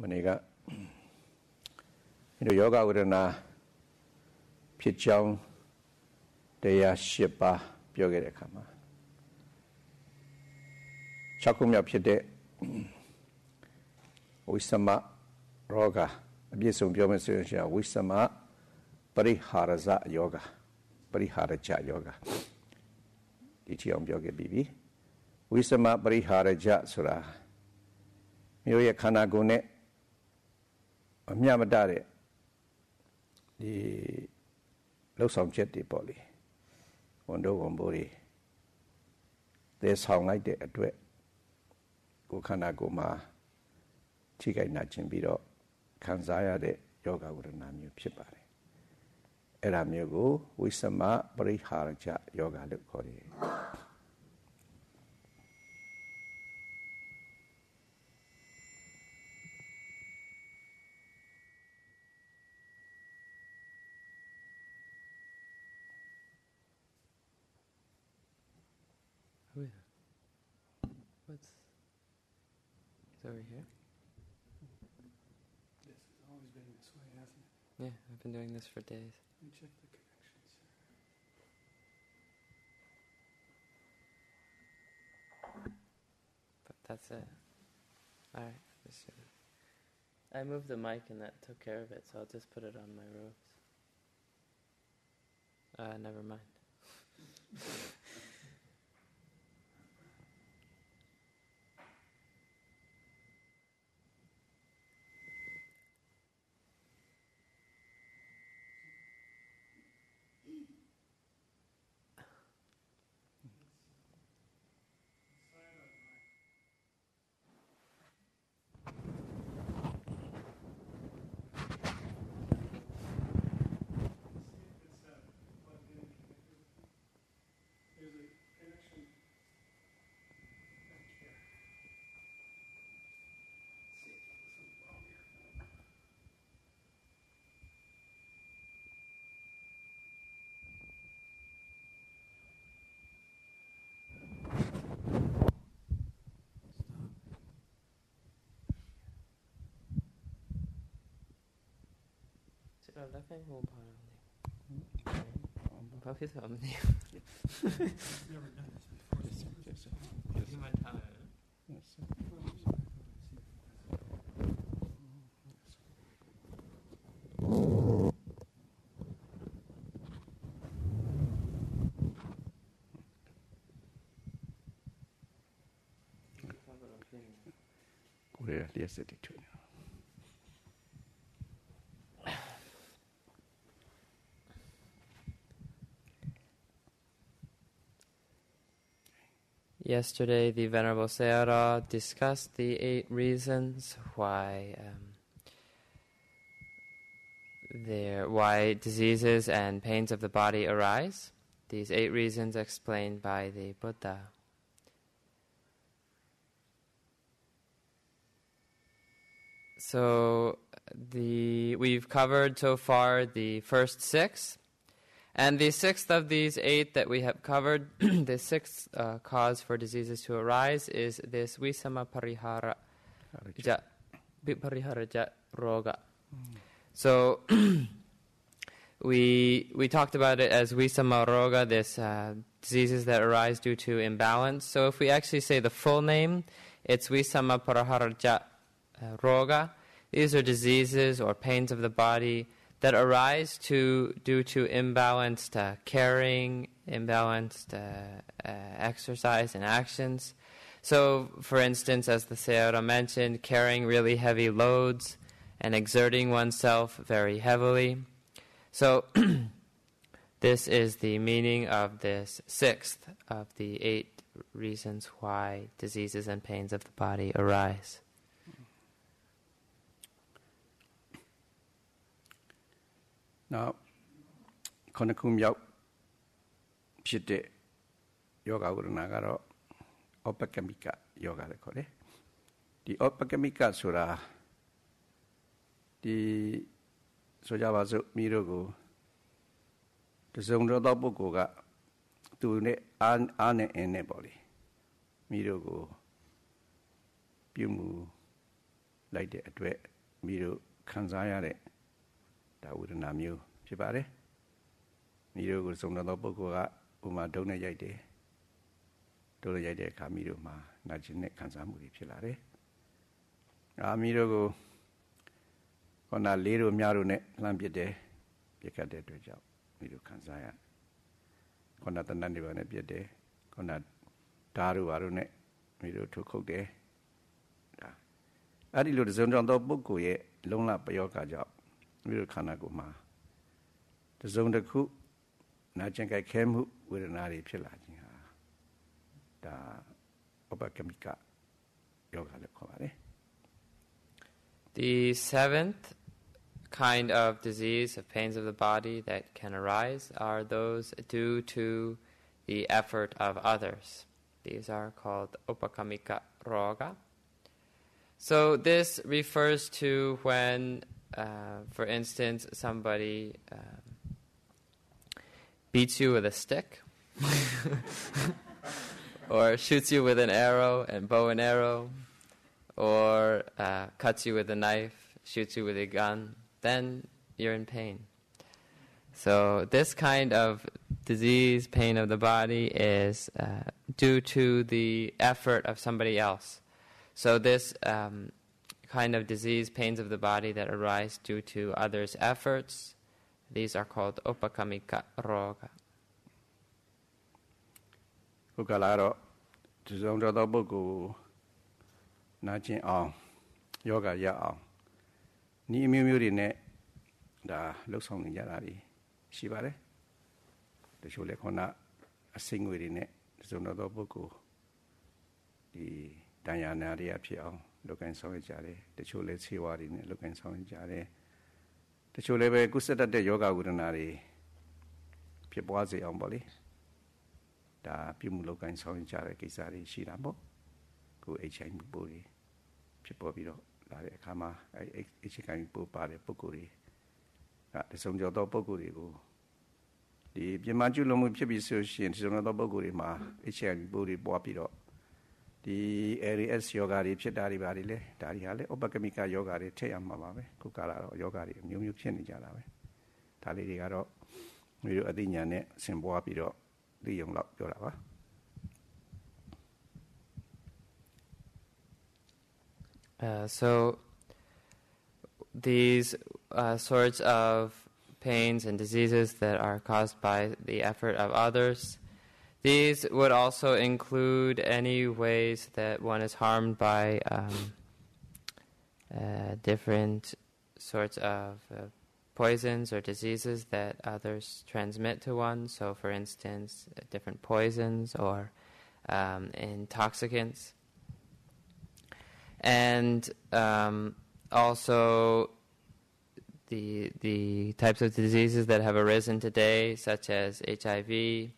Maniga Yoga Udana Pichong Deya Shipa Pyogere Kama Chakumya Pide Wisama Roga Abisum Biomesia Wisama Pariharaza Yoga Pariharaja Yoga Ichiom Yoga Bibi Wisama Pariharaja Sura Myoya Kana Gune Amyamadare the Losam Jetty Polly Wando Wombori there's how like the adwet Gokana Goma Chigai Nachimbido Kanzaya de Yoga Uranami Pipare Eramyogo Wisama Pariharaja Yoga Lukori. It's over here? This has always been this way, hasn't it? Yeah, I've been doing this for days. Let me check the connections. But that's it. Alright. I moved the mic and that took care of it, so I'll just put it on my robes. Never mind. Our left hand whole part of the Never done this before. Yes. Yesterday, the Venerable Sayadaw discussed the 8 reasons why diseases and pains of the body arise. These 8 reasons explained by the Buddha. So we've covered so far the first 6. And the 6th of these 8 that we have covered, the 6th cause for diseases to arise is this Visama Pariharaja Roga. So we talked about it as Visama Roga, this diseases that arise due to imbalance. So if we actually say the full name, it's Visama Pariharaja Roga. These are diseases or pains of the body that arise due to imbalanced caring, imbalanced exercise and actions. So, for instance, as the Sayadaw mentioned, carrying really heavy loads and exerting oneself very heavily. So, this is the meaning of this 6th of the 8 reasons why diseases and pains of the body arise. Now, Konakum Yau Pite Yoga Urunagaro Opakamika Yoga Kore. The Opakamika Sura, the Sojawazu Mirogu, the Zonro Dobuga, to ne Ane Eneboli, Mirogu, Piumu, လိုက်တဲ့အတွက်မိတို့ခံစားရတဲ့ဒါဝေဒနာမျိုးဖြစ်ပါတယ်မိတို့ကိုစုံတော်ပုဂ္ဂိုလ်ကဥမာဒုံနဲ့ရိုက်တယ်ဒုံနဲ့ရိုက်တဲ့အခါမိတို့မှာနာကျင်တဲ့ခံစားမှုတွေဖြစ်လာတယ်မိတို့ကိုခန္ဓာလေးတို့များတို့နဲ့လှမ်းပစ်တယ်ပြတ်ခတ်တဲ့အတွက်ကြောင့်မိတို့ခံစားရခန္ဓာတဏ္ဍတွေပါနဲ့ပြတ်တယ်ခန္ဓာဓာတ်တို့ပါတို့နဲ့မိတို့ထုတ်ခုတ်တယ်ဒါအဲ့ဒီလိုတစ်စုံသောပုဂ္ဂိုလ်ရဲ့လုံလပယောဂကြောင့်မိတို့ခန္ဓာကိုယ်မှာတစ်စုံတစ်ခုနာကျင်ကြိုက်ခဲမှုဝေဒနာတွေဖြစ်လာခြင်းဟာဒါဥပကမိကယောဂလို့ခေါ်ပါတယ် The seventh kind of disease of pains of the body that can arise are those due to the effort of others. These are called upakamika roga. So this refers to when, for instance, somebody beats you with a stick or shoots you with an arrow and bow and arrow, or cuts you with a knife, shoots you with a gun, then you're in pain. So this kind of disease, pain of the body, is due to the effort of somebody else. So this kind of disease, pains of the body that arise due to others' efforts, these are called upakamika roga. Kukalaro, tuzongdo buku, nachin ang, yoga ya ang. Ni miuri ne, da luksong ninjarari, shibare. The shule kona a singuri ne, tuzongdo buku, the Dayanari appeal, look and so jare, the chule siwari ne, look and so jare. The chule guseta de yoga urinari, pipoazi on boli. Da pimuloka and so jare kisari shiramo, go a chain buri, pipobiro, la kama, a chicken pupare pokuri. That the song jodo pokuri go. The Pimajulomu Pibisu and Sonodo Boguri ma, a chain buri boapiro. The areas yogari, Chedari Barile, Dariale, Obakamika yogari, Teamame, Kukara, yogari, Mu Chen Jalawe. Taligaro, Miru Adinyane, Simboapiro, the young lock Yorava. So these sorts of pains and diseases that are caused by the effort of others, these would also include any ways that one is harmed by different sorts of poisons or diseases that others transmit to one. So, for instance, different poisons or intoxicants. And also the types of diseases that have arisen today, such as HIV,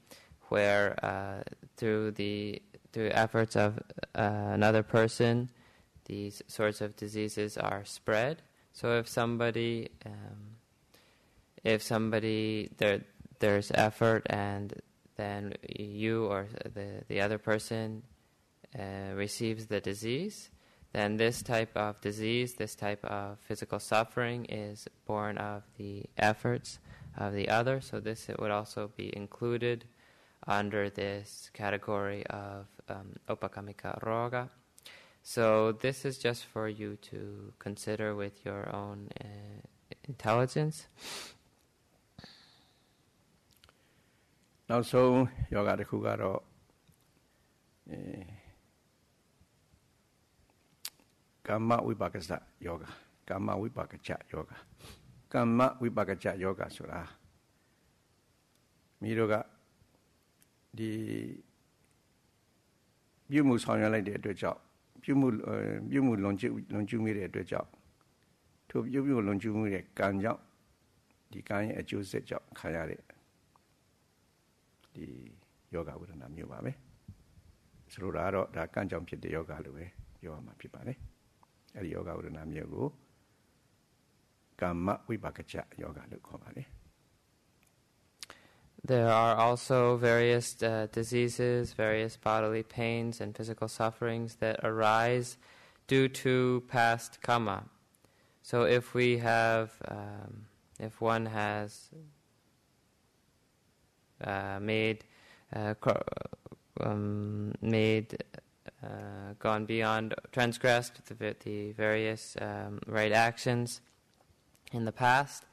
where through efforts of another person, these sorts of diseases are spread. So if somebody there's effort, and then you or the other person receives the disease, then this type of disease, this type of physical suffering is born of the efforts of the other. So this would also be included under this category of upakamika roga. So this is just for you to consider with your own intelligence. Also, yoga de kugaro Kamma Vipakasa yoga, Kamma Vipakacha yoga, Kamma Vipakacha yoga sura. Miroga the Bumu Sonya like the job, Bumu Lonjumiri at the job. To Bumu Lonjumiri Kanya, the Kanya at Jose job, Kayari. The yoga with an amuabe. So Raro, that can't jump the yoga away, yoga my people. Yoga with an amiago. Kamma Vipakacha yoga look over. There are also various diseases, various bodily pains and physical sufferings that arise due to past karma. So if we have, if one has gone beyond, transgressed the various right actions in the past,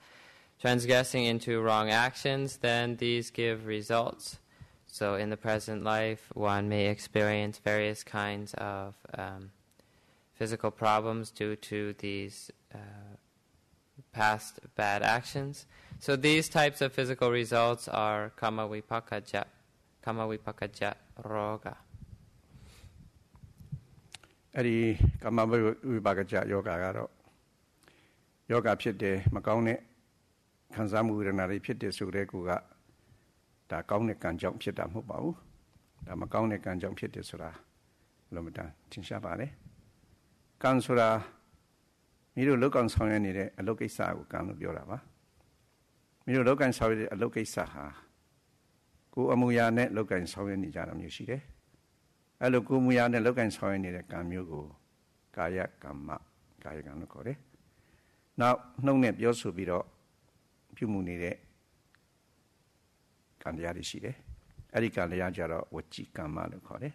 transgressing into wrong actions, then these give results. So in the present life, one may experience various kinds of physical problems due to these past bad actions. So these types of physical results are kama vipakaja roga. အဲ့ဒီကာမဝိပါကကြယောဂကတော့ယောဂဖြစ်တယ်မကောင်းတဲ့ခံစားမှုဝေဒနာတွေဖြစ်တယ်ဆိုတဲ့ကူကဒါကောင်းတဲ့ကံကြောင့်ဖြစ်တာမဟုတ်ပါဘူးဒါမကောင်းတဲ့ကံကြောင့်ဖြစ်တယ်ဆိုတာလုံးမတန်သင်ရှားပါလေကံဆိုတာမိတို့လောကံဆောင်ရနေတဲ့အလုပ်ကိစ္စကိုကံလို့ပြောတာပါမိတို့လောကံဆောင်ရတဲ့အလုပ်ကိစ္စဟာကိုယ်အမှုရာနဲ့လောကံဆောင်ရနေကြတာမျိုးရှိတယ်အဲ့လိုကိုယ်မူရာနဲ့လောကံဆောင်ရနေတဲ့ကံမျိုးကိုကာယကမ္မကာယကံလို့ခေါ်တယ်နောက်နှုတ်နဲ့ပြောဆိုပြီးတော့ပြုမှုနေတဲ့ကံတရားတွေရှိတယ်အဲ့ဒီကံတရားကြတော့ဝจีကမ္မလို့ခေါ်တယ်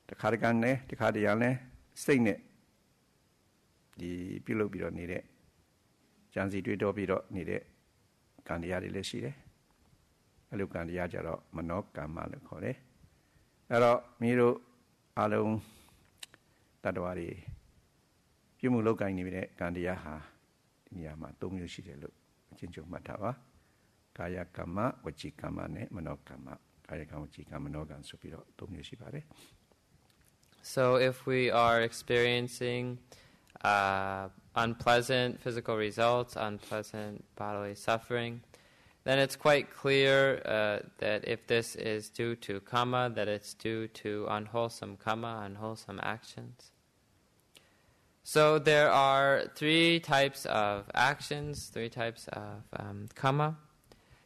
တခါတကံနဲ့တခါတရံနဲ့စိတ်နဲ့ဒီပြုလုပ်ပြီးတော့နေတဲ့ကြံစီတွေးတောပြီးတော့နေတဲ့ကံတရားတွေလည်းရှိတယ်အဲ့လိုကံတရားကြတော့မနောကမ္မလို့ခေါ်တယ်အဲ့တော့မိတို့အလုံးတတ္တဝါတွေပြုမှုလုပ်ကိုင်နေတဲ့ကံတရားဟာဒီနေရာမှာ၃မျိုးရှိတယ်လို့အချင်းချင်းမှတ်ထားပါကာယကမ္မဝจีကမ္မနဲ့မနောကမ္မကာယကံဝจีကံမနောကံဆိုပြီးတော့၃မျိုးရှိပါတယ် So if we are experiencing unpleasant physical results, unpleasant bodily suffering, then it's quite clear that if this is due to karma, that it's due to unwholesome karma, unwholesome actions. So there are three types of actions, three types of karma.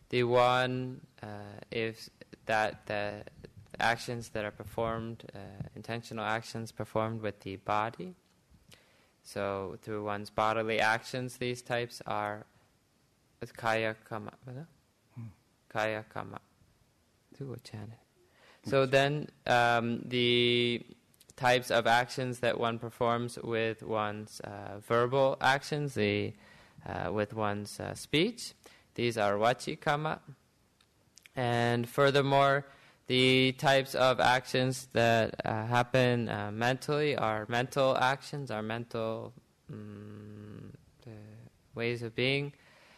The one is that the actions that are performed, intentional actions performed with the body. So through one's bodily actions, these types are kaya kama. Kaya kama. So then the types of actions that one performs with one's verbal actions, with one's speech, these are vaci kama. And furthermore, the types of actions that happen mentally are mental actions, are mental ways of being.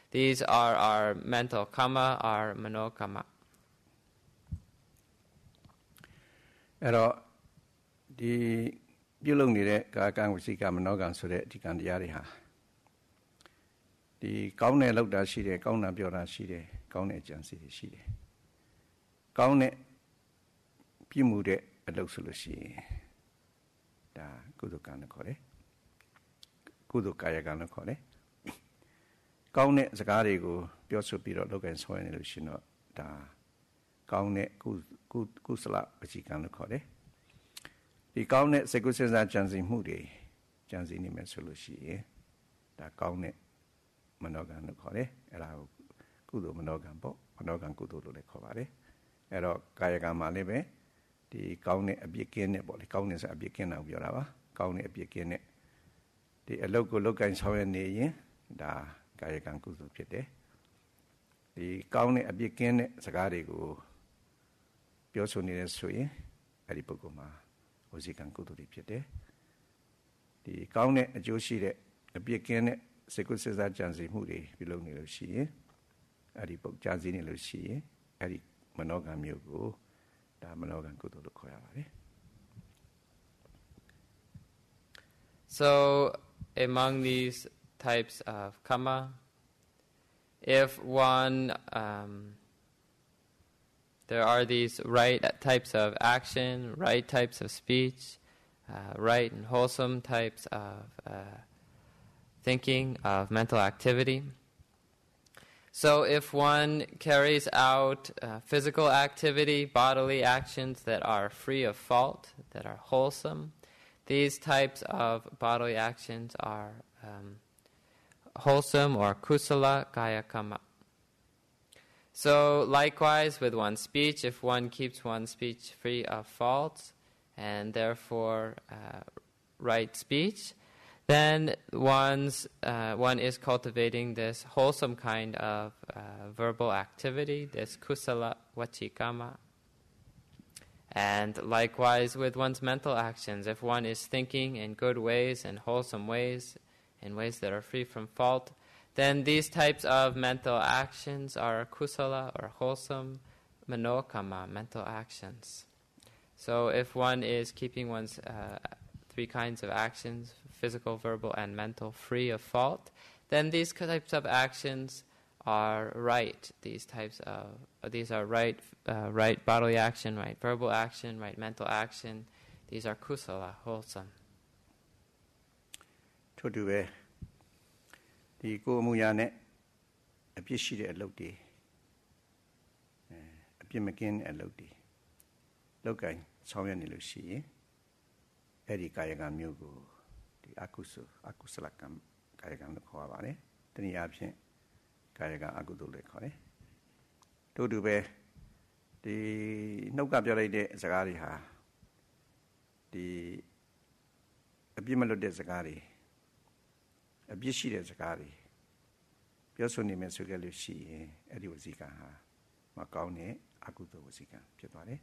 These are our mental karma, our mano karma. အဲ့တော့ဒီပြုလုပ်နေတဲ့ကာကံဝစီကမနောကံဆိုတဲ့ဒီကံတရားတွေဟာဒီကောင်းတဲ့လောက်တာရှိတယ်ကောင်းတာပြောတာရှိတယ်ကောင်းတဲ့အကြံစီတွေရှိတယ်ကောင်းတဲ့ပြုမှုတဲ့အလုပ်ဆိုလို့ရှိရင်ဒါကုသိုလ်ကံလို့ခေါ်တယ်ကုသိုလ်ကာယကံလို့ခေါ်တယ်ကောင်းတဲ့စကားတွေကိုပြောဆိုပြီးတော့လုပ်ကိုင်ဆောင်ရနေလို့ရှိရင်တော့ဒါကောင်းတဲ့ကုသလဝစီကံလို့ခေါ်တယ်ဒီကောင်းတဲ့စေကုစဉ်းစားကြံစည်မှုတွေကြံစည်နေမယ်ဆိုလို့ရှိရင်ဒါကောင်းတဲ့မနောကံလို့ခေါ်တယ်အဲ့ဒါကိုကုသိုလ်မနောကံပေါ့မနောကံကုသိုလ်လို့လည်းခေါ်ပါတယ်အဲ့တော့ကာယကံမှာလည်းပဲဒီကောင်းတဲ့အပြစ်ကင်းတဲ့ပေါ့လေကောင်းတဲ့ဆိုအပြစ်ကင်းတာကိုပြောတာပါကောင်းတဲ့အပြစ်ကင်းတဲ့ဒီအလုပ်ကိုလုပ်ကိုင်ဆောင်ရနေရင်ဒါကာယကံကုသိုလ်ဖြစ်တယ်ဒီကောင်းတဲ့အပြစ်ကင်းတဲ့စကားတွေကိုပြောဆိုနေတယ်ဆိုရင်အဲ့ဒီပုဂ္ဂိုလ်မှာဝစီကံကုသိုလ်တွေဖြစ်တယ်ဒီကောင်းတဲ့အကျိုးရှိတဲ့အပြစ်ကင်းတဲ့စေကုစေစားကြံစည်မှုတွေပြုလုပ်နေလို့ရှိရင်အဲ့ဒီပုဂ္ဂိုလ်ကြံစည်နေလို့ရှိရင်အဲ့ဒီမနောကံမျိုးကိုဒါမနောကံကုသိုလ်လို့ခေါ်ရပါတယ် So among these types of karma, if one there are these right types of action, right types of speech, right and wholesome types of thinking, of mental activity. So if one carries out physical activity, bodily actions that are free of fault, that are wholesome, these types of bodily actions are wholesome or kusala kaya kamma. So likewise with one's speech, if one keeps one's speech free of faults and therefore right speech, then one is cultivating this wholesome kind of verbal activity, this kusala vachikama. And likewise with one's mental actions, if one is thinking in good ways and wholesome ways, in ways that are free from fault, then these types of mental actions are kusala or wholesome manokama, mental actions. So if one is keeping one's three kinds of actions, physical, verbal, and mental, free of fault, then these types of actions are right. These are right bodily action, right verbal action, right mental action. These are kusala, wholesome. ထို့တူပဲဒီကိုယ်အမှုရာနဲ့အပြစ်ရှိတဲ့အလုပ်တွေအပြစ်မကင်းတဲ့အလုပ်တွေလောက်ကင်ဆောင်ရွက်နေလို့ရှိရင်အဲ့ဒီကာယကံမျိုးကိုဒီအကုသလကံကာယကံလို့ခေါ်ပါတယ်တနည်းအားဖြင့်ကာယကအကုသိုလ်လို့ခေါ်တယ်ထို့တူပဲဒီနှုတ်ကပြောလိုက်တဲ့စကားတွေဟာဒီအပြစ်မလွတ်တဲ့စကားတွေအပြစ်ရှိတဲ့စကားတွေပြောဆိုနေမယ်ဆိုကြလို့ရှိရင်အဲ့ဒီဝစီကံဟာမကောင်းတဲ့အကုသိုလ်ဝစီကံဖြစ်သွားတယ်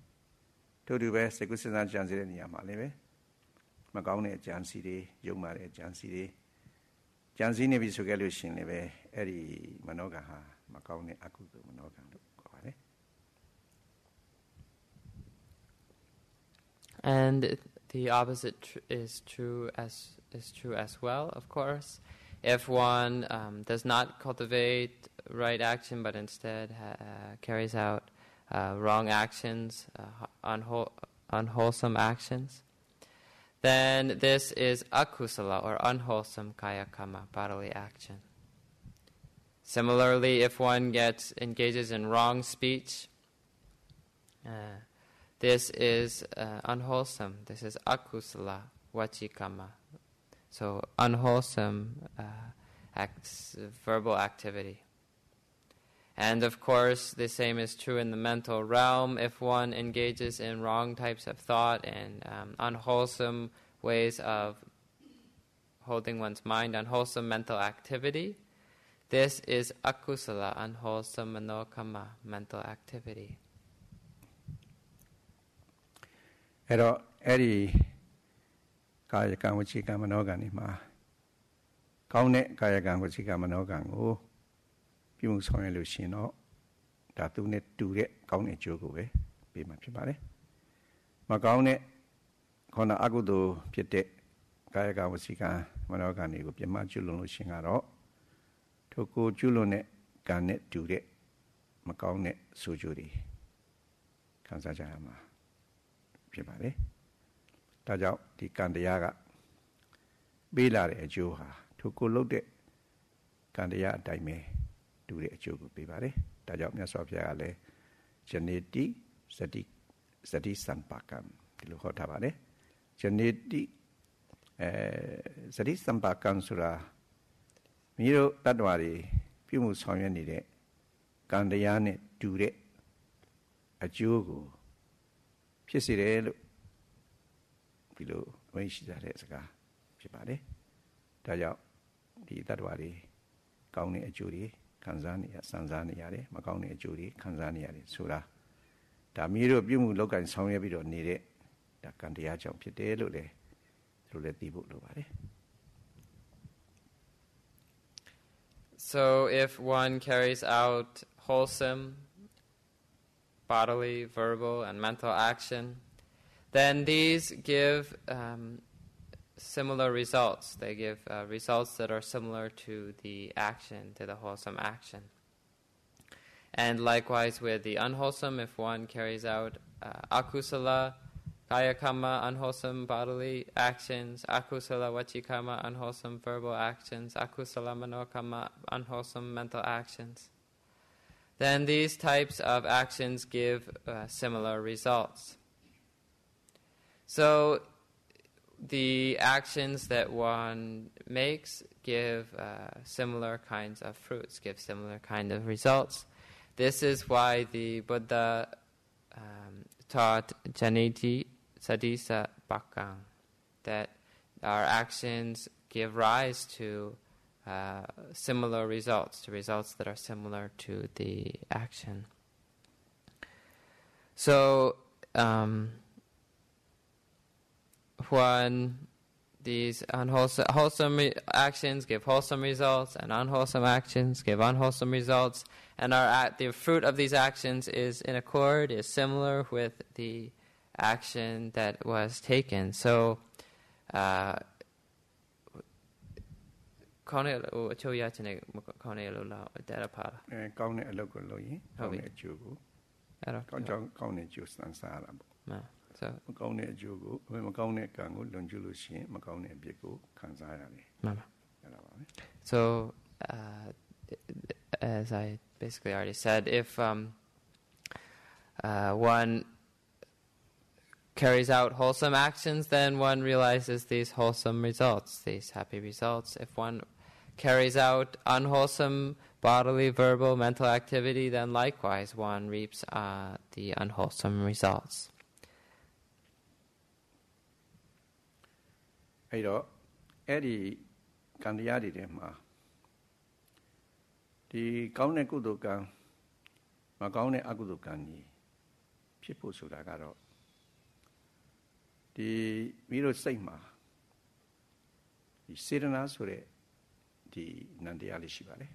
ထို့တူပဲစိတ်ကူးစဉ်းစားကြံစည်တဲ့နေရာမှာလည်းပဲမကောင်းတဲ့အကြံစီတွေယုံမာတဲ့အကြံစီတွေကြံစည်နေပြီဆိုကြလို့ရှိရင်လည်းပဲအဲ့ဒီမနောကံဟာမကောင်းတဲ့အကုသိုလ်မနောကံလို့ခေါ်ပါတယ် And the opposite is true as well, of course. If one does not cultivate right action, but instead carries out wrong actions, unwholesome actions, then this is akusala or unwholesome kaya kama, bodily action. Similarly, if one engages in wrong speech, this is unwholesome. This is akusala vachikama. So unwholesome verbal activity. And of course, the same is true in the mental realm. If one engages in wrong types of thought and unwholesome ways of holding one's mind, unwholesome mental activity, this is akusala, unwholesome manokama, mental activity. အဲ့တော့အဲ့ဒီကာယကံဝစီကံမနောကံဒီမှာကောင်းတဲ့ကာယကံဝစီကံမနောကံကိုပြုမှုဆောင်ရွက်လို့ရှိရင်တော့ဒါသူနဲ့တူတဲ့ကောင်းတဲ့အကျိုးကိုပဲပေးမှာဖြစ်ပါတယ်မကောင်းတဲ့ခေါဏအကုသိုလ်ဖြစ်တဲ့ကာယကံဝစီကံမနောကံတွေကိုပြမကျွလွန်လို့ရှိရင်ကတော့ထိုကိုကျွလွန်တဲ့ကံနဲ့တူတဲ့မကောင်းတဲ့ဆိုးကျိုးတွေခံစားကြရမှာဖြစ်ပါတယ်ဒါကြောင့်ဒီကံတရားကပေးလာတဲ့အကျိုးဟာထိုကိုလုပ်တဲ့ကံတရားအတိုင်းပဲတူတဲ့အကျိုးကိုပေးပါတယ်ဒါကြောင့်မြတ်စွာဘုရားကလည်းဇနေတိဇတိစံပါကံဒီလိုဟောထားပါတယ်ဇနေတိဇတိစံပါကံဆိုတာမိတို့တတ္တဝါတွေပြုမှုဆောင်ရွက်နေတဲ့ကံတရားနဲ့တူတဲ့အကျိုးကိုဖြစ်စေတယ်လို့ဒီလိုဝိရှိတဲ့စကားဖြစ်ပါတယ်ဒါကြောင့်ဒီတတ္တဝါတွေကောင်းတဲ့အကျိုးတွေခံစားနေရစံစားနေရတယ်မကောင်းတဲ့အကျိုးတွေခံစားနေရတယ်ဆိုတာဒါမျိုးတို့ပြုမှုလောက်ကင်ဆောင်ရွက်ပြီးတော့နေတဲ့ဒါကံတရားကြောင့်ဖြစ်တယ်လို့လည်းသူတို့လည်းသိဖို့လိုပါတယ် So if one carries out wholesome bodily, verbal, and mental action, then these give similar results. They give results that are similar to the action, to the wholesome action. And likewise with the unwholesome, if one carries out akusala, kaya kama, unwholesome bodily actions, akusala vachikama, unwholesome verbal actions, akusala manokama, unwholesome mental actions, then these types of actions give similar results. So the actions that one makes give similar kinds of fruits, give similar kind of results. This is why the Buddha taught Janiti Sadisa Bakang, that our actions give rise to similar results, to results that are similar to the action. So, when these wholesome actions give wholesome results, and unwholesome actions give unwholesome results, and the fruit of these actions is in accord, is similar with the action that was taken. So, So, as I basically already said, if one carries out wholesome actions, then one realizes these wholesome results, these happy results. If one carries out unwholesome bodily, verbal, mental activity, then likewise one reaps the unwholesome results. အဲ့တော့အဲ့ဒီကံတရားတွေထဲမှာဒီကောင်းတဲ့ကုသိုလ်ကံမကောင်းတဲ့အကုသိုလ်ကံကြီးဖြစ်ဖို့ဆိုတာကတော့ဒီမိတို့စိတ်မှာဒီစေတနာဆိုတဲ့ဒီနန္တရားလေးရှိပါတယ်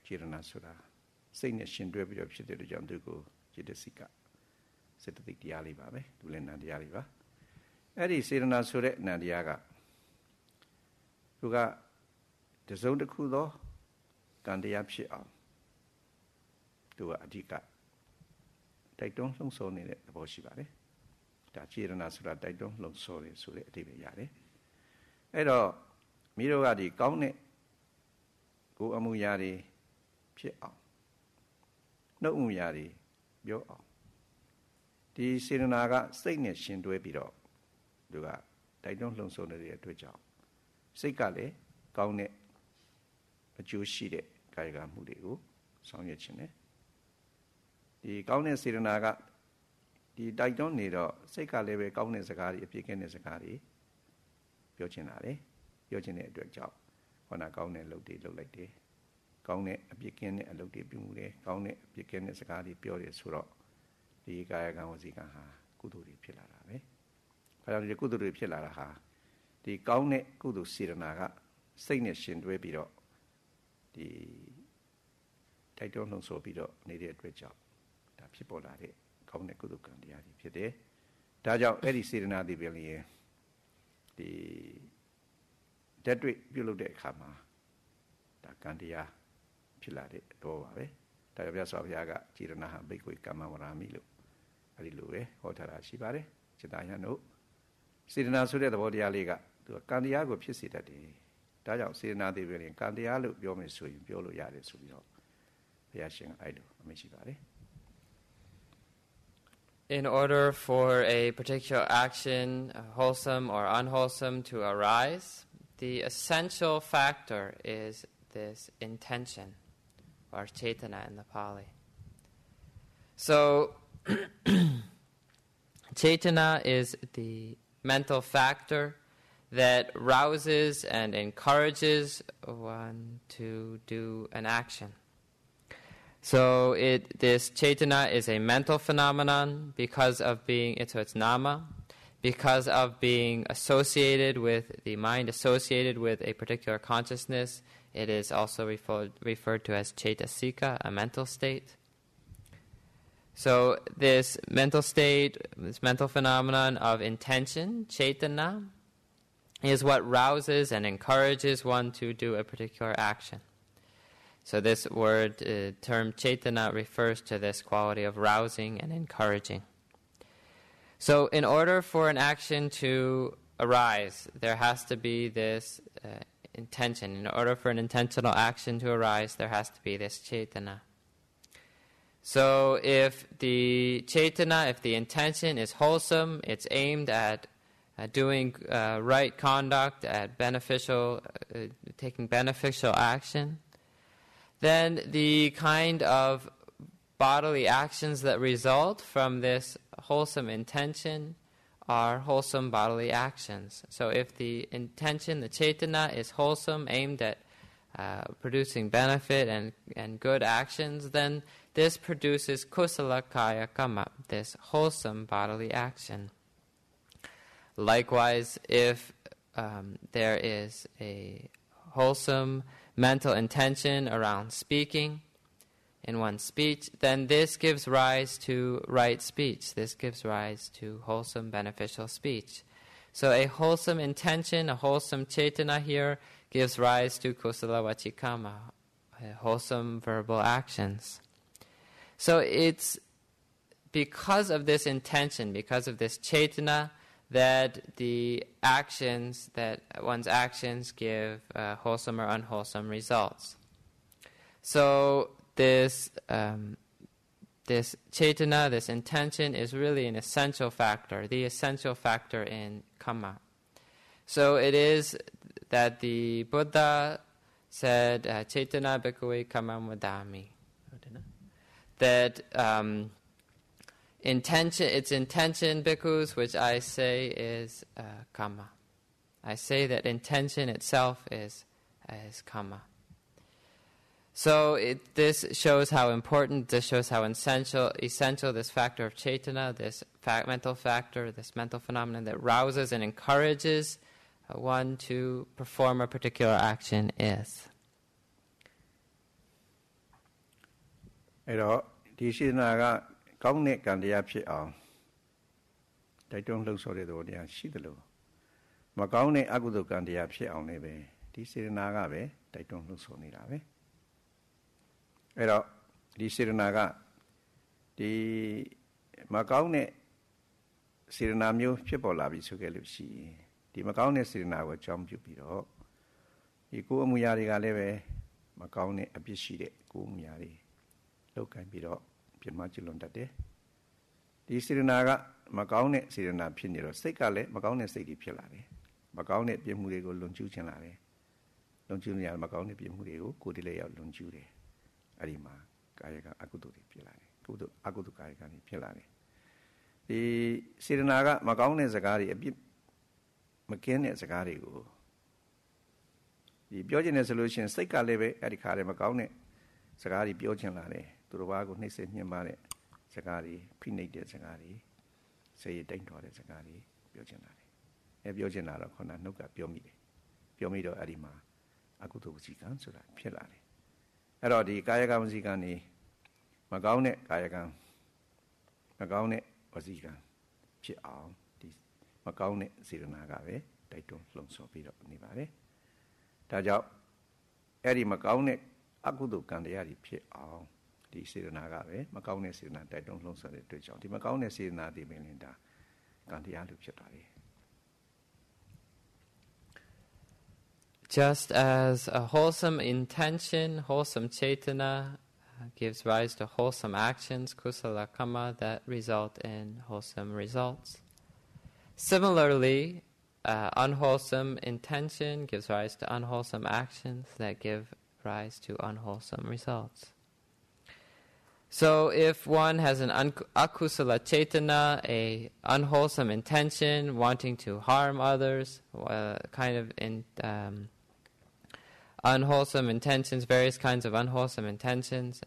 စေတနာဆိုတာစိတ်နဲ့ရှင်တွဲပြီးတော့ဖြစ်တဲ့ကြောင့်သူကိုจิตစိကစေတသိက်တရားလေးပါပဲသူလည်းနန္တရားလေးပါအဲ့ဒီစေတနာဆိုတဲ့နန္တရားကသူကတစုံတစ်ခုသောကံတရားဖြစ်အောင်သူကအဓိကတိုက်တွန်းလှုံ့ဆော်နေတဲ့သဘောရှိပါတယ်ဒါစေတနာဆိုတာတိုက်တွန်းလှုံ့ဆော်တယ်ဆိုတဲ့အဓိပ္ပာယ်ရတယ်အဲ့တော့မိတို့ကဒီကောင်းတဲ့ကိုယ်အမှုရာတွေဖြစ်အောင်နှုတ်အမှုရာတွေပြောအောင်ဒီစေတနာကစိတ်နဲ့ရှင်တွဲပြီးတော့သူကတိုက်တွန်းလှုံ့ဆော်နေတဲ့အတွက်ကြောင့်စိတ်ကလည်းကောင်းတဲ့အကျိုးရှိတဲ့ကာယကမှုတွေကိုဆောင်ရွက်ခြင်းနဲ့ဒီကောင်းတဲ့စေတနာကဒီတိုက်တွန်းနေတော့စိတ်ကလည်းပဲကောင်းတဲ့စကားတွေအပြည့်ကင်းတဲ့စကားတွေပြောချင်တာလေပြောချင်တဲ့အတွက်ကြောင့်ခေါဏကောင်းတဲ့အလုပ်တွေလုပ်လိုက်တယ်ကောင်းတဲ့အပြည့်ကင်းတဲ့အလုပ်တွေပြုမှုတယ်ကောင်းတဲ့အပြည့်ကင်းတဲ့စကားတွေပြောတယ်ဆိုတော့ဒီကာယကံဝစီကံဟာကုသိုလ်တွေဖြစ်လာတာပဲဘာကြောင့်ဒီကုသိုလ်တွေဖြစ်လာတာဟာဒီကောင်းတဲ့ကုသိုလ်စေတနာကစိတ်နဲ့ရှင်တွဲပြီးတော့ဒီတိုက်တွန်းလှုံ့ဆော်ပြီးတော့နေတဲ့အတွက်ကြောင့်ဒါဖြစ်ပေါ်လာတဲ့ကောင်းတဲ့ကုသိုလ်ကံတရားတွေဖြစ်တယ်ဒါကြောင့်အဲ့ဒီစေတနာတွေပဲလေဒီဓာတ်တွေ့ပြုလုပ်တဲ့အခါမှာဒါကံတရားဖြစ်လာတဲ့တော့ပါပဲဒါကြောင့်မြတ်စွာဘုရားကจิรณဟဘိက္ခွေကမ္မဝရာမိလို့အဲ့ဒီလိုပဲဟောထားတာရှိပါတယ်จิตာယံတို့စေတနာဆိုတဲ့သဘောတရားလေးကသူကံတရားကိုဖြစ်စေတတ်တယ်ဒါကြောင့်စေတနာတွေပဲလေကံတရားလို့ပြောမယ်ဆိုရင်ပြောလို့ရတယ်ဆိုပြီးတော့ဘုရားရှင်ကအဲ့လိုအမိန့်ရှိပါတယ် In order for a particular action, wholesome or unwholesome, to arise, the essential factor is this intention, or cetana in the Pali. So, cetana is the mental factor that rouses and encourages one to do an action. So this cetana is a mental phenomenon because of being its nama, because of being associated with the mind, associated with a particular consciousness. It is also referred to as cetasika, a mental state. So this mental state, this mental phenomenon of intention, cetana, is what rouses and encourages one to do a particular action. So this word, term cetana, refers to this quality of rousing and encouraging. So in order for an action to arise, there has to be this intention. In order for an intentional action to arise, there has to be this cetana. So if the cetana, if the intention is wholesome, it's aimed at doing right conduct, at taking beneficial action, then the kind of bodily actions that result from this wholesome intention are wholesome bodily actions. So if the intention, the cetana, is wholesome, aimed at producing benefit and good actions, then this produces kusala kaya kamma, this wholesome bodily action. Likewise, if there is a wholesome mental intention around speaking in one's speech, then this gives rise to right speech. This gives rise to wholesome, beneficial speech. So a wholesome intention, a wholesome cetana here, gives rise to kusala vachikama, wholesome verbal actions. So it's because of this intention, because of this cetana, that the actions, that one's actions give wholesome or unwholesome results. So this cetana, this intention, is really an essential factor, the essential factor in kamma. So it is that the Buddha said, cetana bhikkhave kammam vadami. That its intention, bhikkhus, which I say is kamma. I say that intention itself is kamma. So this shows how important, this shows how essential this factor of cetana, this mental factor, this mental phenomenon that rouses and encourages one to perform a particular action is. အဲ့တော့ဒီစေတနာကကောင်းတဲ့ကံတရားဖြစ်အောင်တိုက်တွန်းလှုံ့ဆော်တဲ့သဘောတရားရှိသလိုမကောင်းတဲ့အကုသိုလ်ကံတရားဖြစ်အောင်လည်းပဲဒီစေတနာကပဲတိုက်တွန်းလှုံ့ဆော်နေတာပဲအဲ့တော့ဒီစေတနာကဒီမကောင်းတဲ့စေတနာမျိုးဖြစ်ပေါ်လာပြီဆိုခဲ့လို့ရှိရင်ဒီမကောင်းတဲ့စေတနာကိုအကြောင်းပြုပြီးတော့ဒီကိုယ်အမှုရာတွေကလည်းပဲမကောင်းတဲ့အပြစ်ရှိတဲ့ကိုယ်အမှုရာတွေလောက်ကန်ပြီးတော့ပြမကျွလွန်တတ်တယ်ဒီစေတနာကမကောင်းတဲ့စေတနာဖြစ်နေတော့စိတ်ကလည်းမကောင်းတဲ့စိတ်တွေဖြစ်လာတယ်မကောင်းတဲ့ပြစ်မှုတွေကိုလွန်ကျူးခြင်းလာတယ်လွန်ကျူးနေရမကောင်းတဲ့ပြစ်မှုတွေကိုကိုယ်တည်းလည်းရောက်လွန်ကျူးတယ်အဲ့ဒီမှာကာယကအကုသိုလ်တွေဖြစ်လာတယ်အကုသိုလ်ကာယကတွေဖြစ်လာတယ်ဒီစေတနာကမကောင်းတဲ့စကားတွေအပြစ်မကင်းတဲ့စကားတွေကိုဒီပြောခြင်းနဲ့ဆိုလို့ရှိရင်စိတ်ကလည်းပဲအဲ့ဒီခါလေးမကောင်းတဲ့စကားတွေပြောခြင်းလာတယ်သူတို့ဘာကိုနှိမ့်ဆက်ညှဉ်းပန်းတဲ့စကားတွေဖိနှိပ်တဲ့စကားတွေစိတ်တိမ်တော်တဲ့စကားတွေပြောခြင်းလာတယ်အဲပြောခြင်းလာတော့ခုနနှုတ်ကပြောမိတယ်ပြောမိတော့အဲ့ဒီမှာအကုသိုလ်ဝစီကံဆိုတာဖြစ်လာတယ်အဲ့တော့ဒီကာယကံဝစီကံနေမကောင်းတဲ့ကာယကံမကောင်းတဲ့ဝစီကံဖြစ်အောင်ဒီမကောင်းတဲ့စေတနာကပဲတိုက်တွန်းလှုံ့ဆော်ပြီးတော့နေပါတယ်ဒါကြောင့်အဲ့ဒီမကောင်းတဲ့အကုသိုလ်ကံတရားတွေဖြစ်အောင်ဒီစေတနာကပဲမကောင်းတဲ့စေတနာတိုက်တွန်းလှုံ့ဆော်တဲ့အတွက်ကြောင့်ဒီမကောင်းတဲ့စေတနာတွေပင်လည်းဒါကံတရားလို့ဖြစ်သွားတယ် Just as a wholesome intention, wholesome cetana gives rise to wholesome actions, kusala kamma, that result in wholesome results. Similarly, unwholesome intention gives rise to unwholesome actions that give rise to unwholesome results. So if one has an akusala cetana, a unwholesome intention, wanting to harm others, kind of unwholesome intentions, various kinds of unwholesome intentions,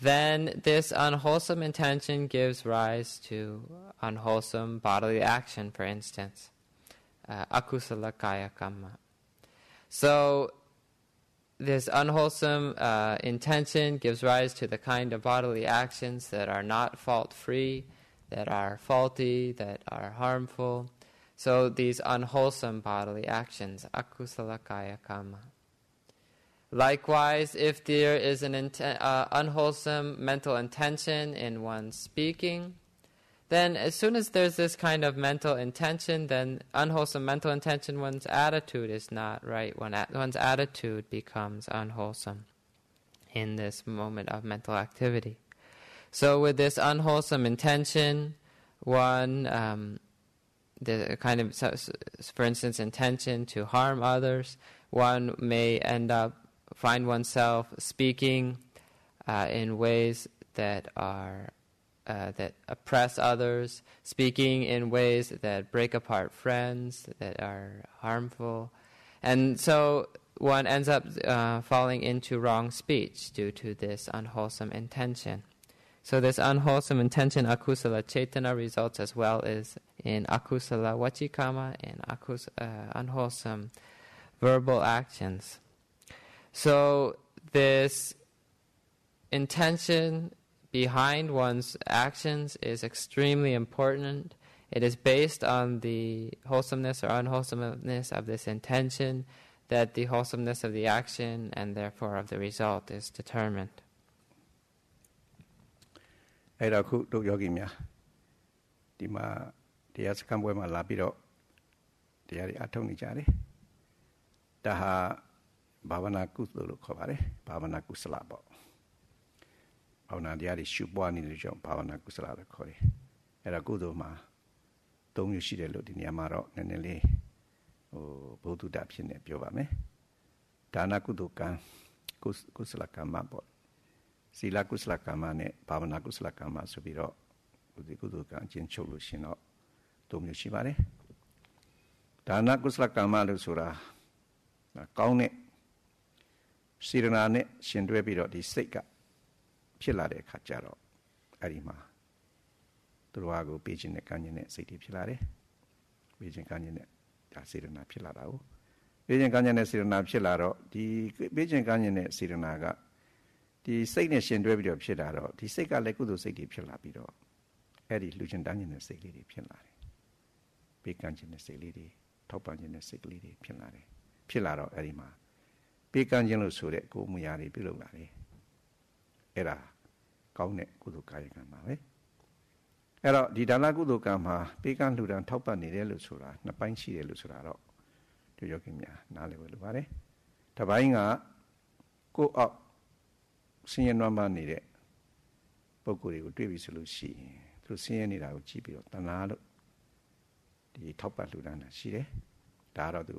then this unwholesome intention gives rise to unwholesome bodily action, for instance, akusala kaya kamma. So this unwholesome intention gives rise to the kind of bodily actions that are not fault-free, that are faulty, that are harmful. So these unwholesome bodily actions, akusala kaya kamma. Likewise, if there is an unwholesome mental intention in one's speaking, then as soon as there's this kind of mental intention, then unwholesome mental intention, one's attitude is not right. One's attitude becomes unwholesome in this moment of mental activity. So with this unwholesome intention, one the kind of, for instance, intention to harm others. One may find oneself speaking in ways that are that oppress others, speaking in ways that break apart friends, that are harmful. And so one ends up falling into wrong speech due to this unwholesome intention. So this unwholesome intention, akusala cetana, results as well as in akusala vachikama and unwholesome verbal actions. So this intention behind one's actions is extremely important. It is based on the wholesomeness or unwholesomeness of this intention that the wholesomeness of the action and therefore of the result is determined. အဲ့တော့ခုတို့ယောဂီများဒီမှာတရားစခန်းပွဲမှာလာပြီးတော့တရားတွေအထောက်နေကြတယ်။ဒါဟာဘာဝနာကုသလို့ခေါ်ပါတယ်။ဘာဝနာကုသလပေါ့။ဘာဝနာတရားတွေရှုပွားနေတဲ့ကြောင့်ဘာဝနာကုသလလို့ခေါ်တယ်။အဲ့ဒါကုသိုလ်မှာ၃မျိုးရှိတယ်လို့ဒီနေရာမှာတော့နည်းနည်းလေးဘုဒ္ဓတာဖြစ်နေပြောပါမယ်။ဒါနကုသိုလ်ကံကုသလကမ္မပေါ့။ศีลကုသလကမ္မနဲ့ဘာဝနာကုသလကမ္မဆိုပြီးတော့ဒီကုသိုလ်ကံအကျဉ်းချုပ်လို့ရှင်တော့၃မျိုးရှိပါတယ်။ဒါနကုသလကမ္မလို့ဆိုတာကောင်းတဲ့စေတနာနဲ့ရှင်တွဲပြီးတော့ဒီစိတ်ကဖြစ်လာတဲ့အခါကျတော့အဲ့ဒီမှာသူတော်ဘာကိုပေးခြင်းနဲ့ကံခြင်းနဲ့စိတ်တွေဖြစ်လာတယ်။ပေးခြင်းကံခြင်းနဲ့ဒါစေတနာဖြစ်လာတာကိုပေးခြင်းကံခြင်းနဲ့စေတနာဖြစ်လာတော့ဒီပေးခြင်းကံခြင်းနဲ့စေတနာကဒီစိတ်နဲ့ရှင်တွဲပြီးတော့ဖြစ်လာတော့ဒီစိတ်ကလည်းကုသိုလ်စိတ်တွေဖြစ်လာပြီးတော့အဲ့ဒီလူချင်းတန်းခြင်းနဲ့စိတ်လေးတွေဖြစ်လာတယ်။ပေးကံခြင်းနဲ့စိတ်လေးတွေထောက်ပံ့ခြင်းနဲ့စိတ်ကလေးတွေဖြစ်လာတယ်။ဖြစ်လာတော့အဲ့ဒီမှာပေးကမ်းခြင်းလို့ဆိုတဲ့ကိုယ်မူရာတွေပြုလုပ်လာတယ်။အဲ့ဒါကောင်းတဲ့ကုသိုလ်ကာယကံပါပဲ။အဲ့တော့ဒီဒါနကုသိုလ်ကံမှာပေးကမ်းလှူဒါန်းထောက်ပံ့နေတယ်လို့ဆိုတာနှစ်ပိုင်းရှိတယ်လို့ဆိုတာတော့ဒီယောဂီများနားလည်ဖို့လိုပါတယ်။တစ်ပိုင်းကကိုယ့်အောက်ဆင်းရဲနွမ်းပါးနေတဲ့ပုဂ္ဂိုလ်တွေကိုတွေ့ပြီဆိုလို့ရှိရင်သူဆင်းရဲနေတာကိုကြည့်ပြီးတော့တဏှာလို့ဒီထောက်ပံ့လှူဒါန်းတာရှိတယ်။ဒါကတော့သူ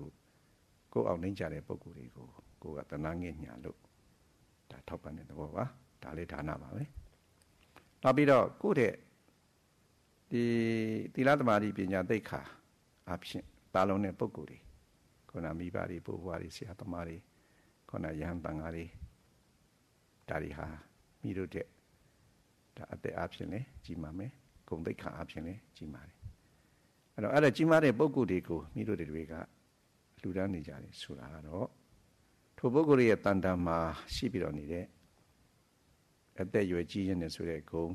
ကိုယ့်အောက်နှိမ့်ကြတဲ့ပုဂ္ဂိုလ်တွေကိုကိုယ်ကတဏှာငဲ့ညာလို့ဒါထောက်ပံ့တဲ့သဘောပါဒါလေးဒါနပါပဲနောက်ပြီးတော့ကိုယ့်တဲ့ဒီသီလသမာဓိပညာသိက္ခာအဖြစ်ပါလုံးတဲ့ပုဂ္ဂိုလ်တွေခုနမိဘတွေပုဗ္ဗာတွေဆရာသမားတွေခုနယဟန်တန်ဃာတွေဒါတွေဟာမိတို့တဲ့ဒါအသက်အဖြစ်လဲကြီးမာမယ်ဂုဏ်သိက္ခာအဖြစ်လဲကြီးမာတယ်အဲ့တော့အဲ့ဒါကြီးမာတဲ့ပုဂ္ဂိုလ်တွေကိုမိတို့တွေကလူဒန်းနေကြတယ်ဆိုတာကတော့ထိုပုဂ္ဂိုလ်ရဲ့တန်တန်မှာရှိပြီးတော့နေတဲ့အသက်ရွယ်ကြီးရင်နဲ့ဆိုတဲ့ဂုဏ်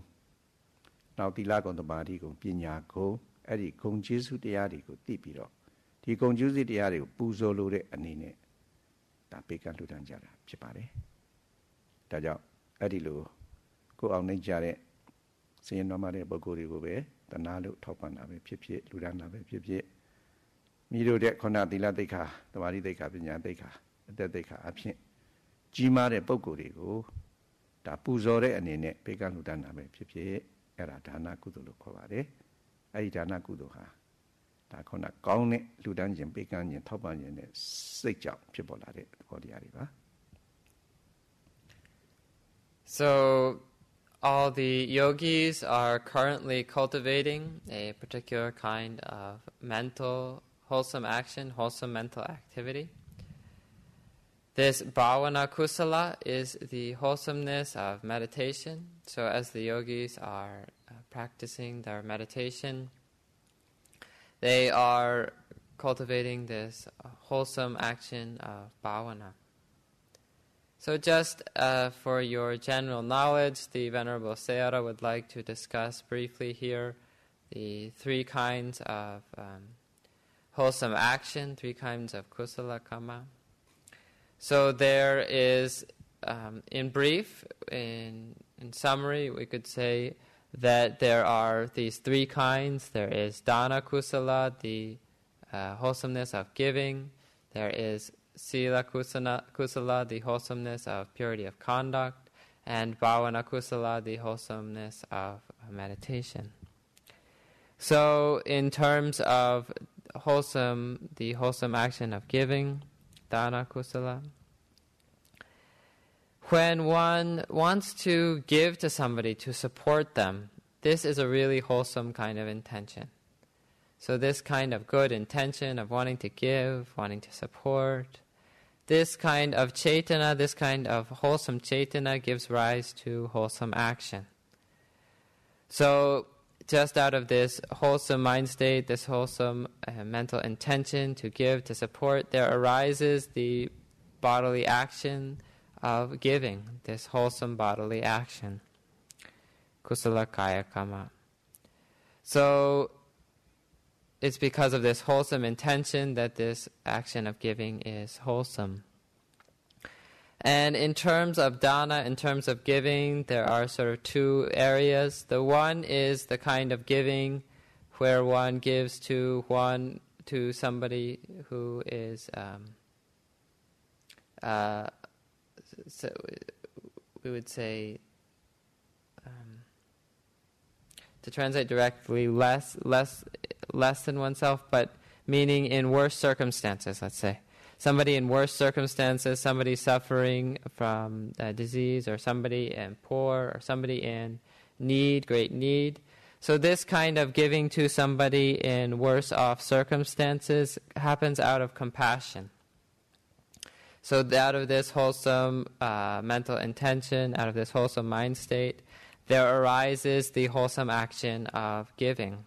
နောက်သီလဂုဏ်သမာဓိဂုဏ်ပညာဂုဏ်အဲ့ဒီဂုဏ်ကျေးဇူးတရားတွေကိုသိပြီးတော့ဒီဂုဏ်ကျေးဇူးတရားတွေကိုပူဇော်လို့တဲ့အနေနဲ့ဒါပေးကမ်းလူဒန်းကြတာဖြစ်ပါတယ်ဒါကြောင့်အဲ့ဒီလိုကိုယ်အောင်နိုင်ကြတဲ့စင်ရနမတဲ့ပုဂ္ဂိုလ်တွေကိုပဲတဏှာလို့ထောက်ပံ့တာပဲဖြစ်ဖြစ်လူဒန်းတာပဲဖြစ်ဖြစ်မိတို့တဲ့ခုနသီလသိက္ခာသမာဓိသိက္ခာပညာသိက္ခာအသက်သိက္ခာအဖြစ်ကြီးမားတဲ့ပုဂ္ဂိုလ်တွေကိုဒါပူဇော်တဲ့အနေနဲ့ပေးကမ်းလှူဒါန်းတာပဲဖြစ်ဖြစ်အဲ့ဒါဒါနကုသိုလ်လို့ခေါ်ပါတယ်အဲ့ဒီဒါနကုသိုလ်ဟာဒါခုနကောင်းတဲ့လှူဒါန်းခြင်းပေးကမ်းခြင်းထောက်ပံ့ခြင်းနဲ့စိတ်ကြောင့်ဖြစ်ပေါ်လာတဲ့သဘောတရားတွေပါ So all the yogis are currently cultivating a particular kind of wholesome action, wholesome mental activity. This bhavana kusala is the wholesomeness of meditation. So as the yogis are practicing their meditation, they are cultivating this wholesome action of bhavana. So just for your general knowledge, the Venerable Sayadaw would like to discuss briefly here the three kinds of wholesome action, three kinds of kusala kamma. So there is, in brief, in summary, we could say that there are these three kinds. There is dana kusala, the wholesomeness of giving. There is sila kusala, the wholesomeness of purity of conduct. And bhavana kusala, the wholesomeness of meditation. So in terms of the wholesome action of giving, dana kusala, when one wants to give to somebody to support them, this is a really wholesome kind of intention. So this kind of good intention of wanting to give, wanting to support, this kind of chaitana, this kind of wholesome chaitana gives rise to wholesome action. So just out of this wholesome mind state, this wholesome mental intention to give, to support, there arises the bodily action of giving, this wholesome bodily action. Kusala kaya kama. So it's because of this wholesome intention that this action of giving is wholesome. And in terms of dana, in terms of giving, there are sort of two areas. The one is the kind of giving where one gives to somebody who is so we would say, to translate directly, less than oneself, but meaning in worse circumstances, let's say. Somebody in worse circumstances, somebody suffering from disease, or somebody in poor, or somebody in need, great need. So this kind of giving to somebody in worse off circumstances happens out of compassion. So out of this wholesome mental intention, out of this wholesome mind state, there arises the wholesome action of giving.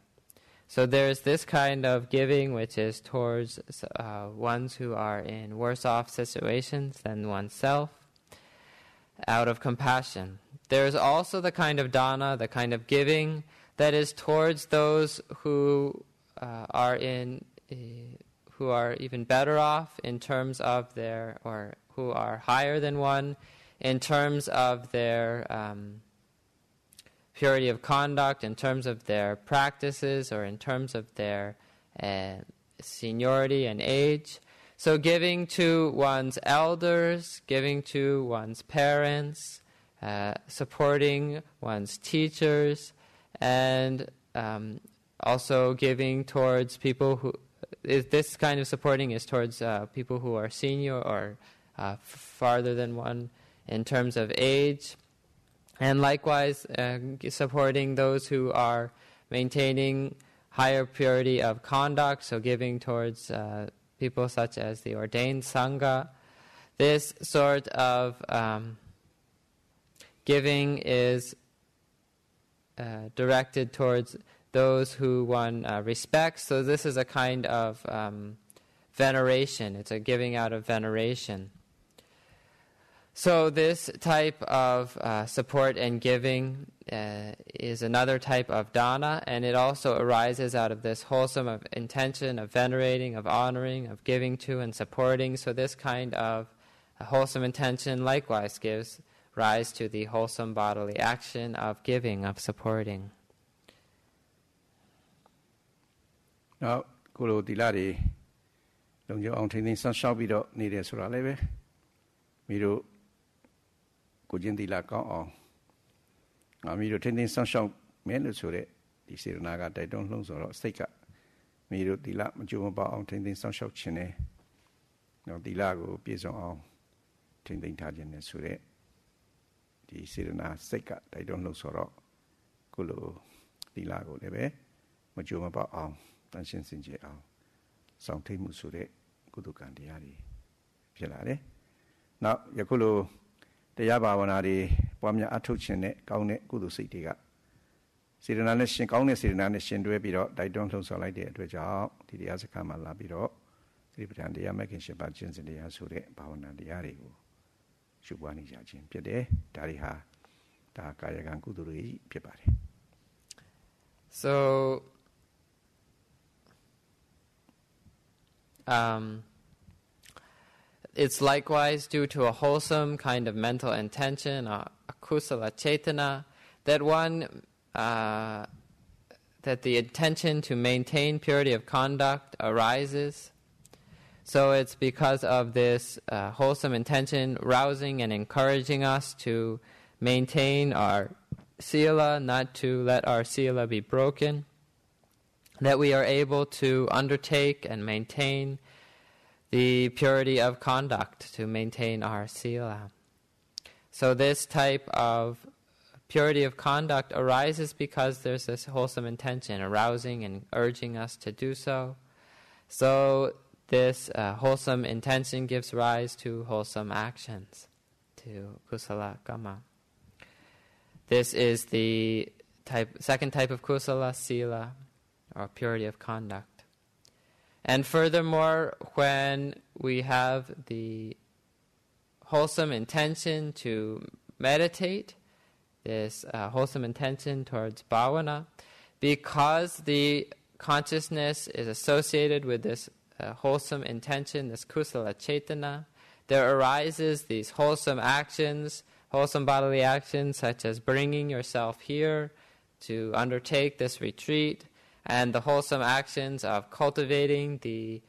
So there's this kind of giving which is towards ones who are in worse off situations than oneself, out of compassion. There's also the kind of dana, the kind of giving that is towards those who are even better off in terms of their, or who are higher than one in terms of their purity of conduct, in terms of their practices, or in terms of their seniority and age. So giving to one's elders, giving to one's parents, supporting one's teachers, and also giving towards people who, this kind of supporting is towards people who are senior or farther than one in terms of age. And likewise, supporting those who are maintaining higher purity of conduct, so giving towards people such as the ordained Sangha. This sort of giving is directed towards those who one respects. So this is a kind of veneration. It's a giving out of veneration. So this type of support and giving is another type of dana, and it also arises out of this wholesome intention of venerating, of honoring, of giving to and supporting. So this kind of wholesome intention likewise gives rise to the wholesome bodily action of giving, of supporting. Now, Guru Dilari, don't you think this shall be done? Need a surale? Miru Kujin Dila Kong. Miru tending some shop, Menusure, the Sirnaga, they don't know so stick up. Miru Dila, Jumba on tending some shop chine. No Dilago, Pison, tending Tajan and Sure. The Sirna stick up, they don't know so. Gulu Dilago, Lebe, Majumaba on. Tanshin Sinje ao, Sangte Musure, Gudukandiari, Pilare. Now, Yakulu, the Yabawanari, Pamya Atuchene, Gaune, Gudu Sitiga. Sirinanishin, Gaune Sirinanishin, Dwebiro, they don't know so like the Dweja, the Azakama Labiro, Tripandia making Shabajins in the Asure, Bawana Diari, Shubani Jajin, Pede, Dariha, Takayagan Guduri, Pipari. So, it's likewise due to a wholesome kind of mental intention, a kusala chaitana, that one, that the intention to maintain purity of conduct arises. So it's because of this wholesome intention rousing and encouraging us to maintain our sila, not to let our sila be broken. that we are able to undertake and maintain the purity of conduct, to maintain our sila. So this type of purity of conduct arises because there's this wholesome intention arousing and urging us to do so. So this wholesome intention gives rise to wholesome actions, to kusala kamma. This is the second type of kusala, sila, or purity of conduct. And furthermore, when we have the wholesome intention to meditate, this wholesome intention towards bhavana, because the consciousness is associated with this wholesome intention, this kusala cetana, there arises these wholesome actions, wholesome bodily actions, such as bringing yourself here to undertake this retreat, and the wholesome actions of cultivating the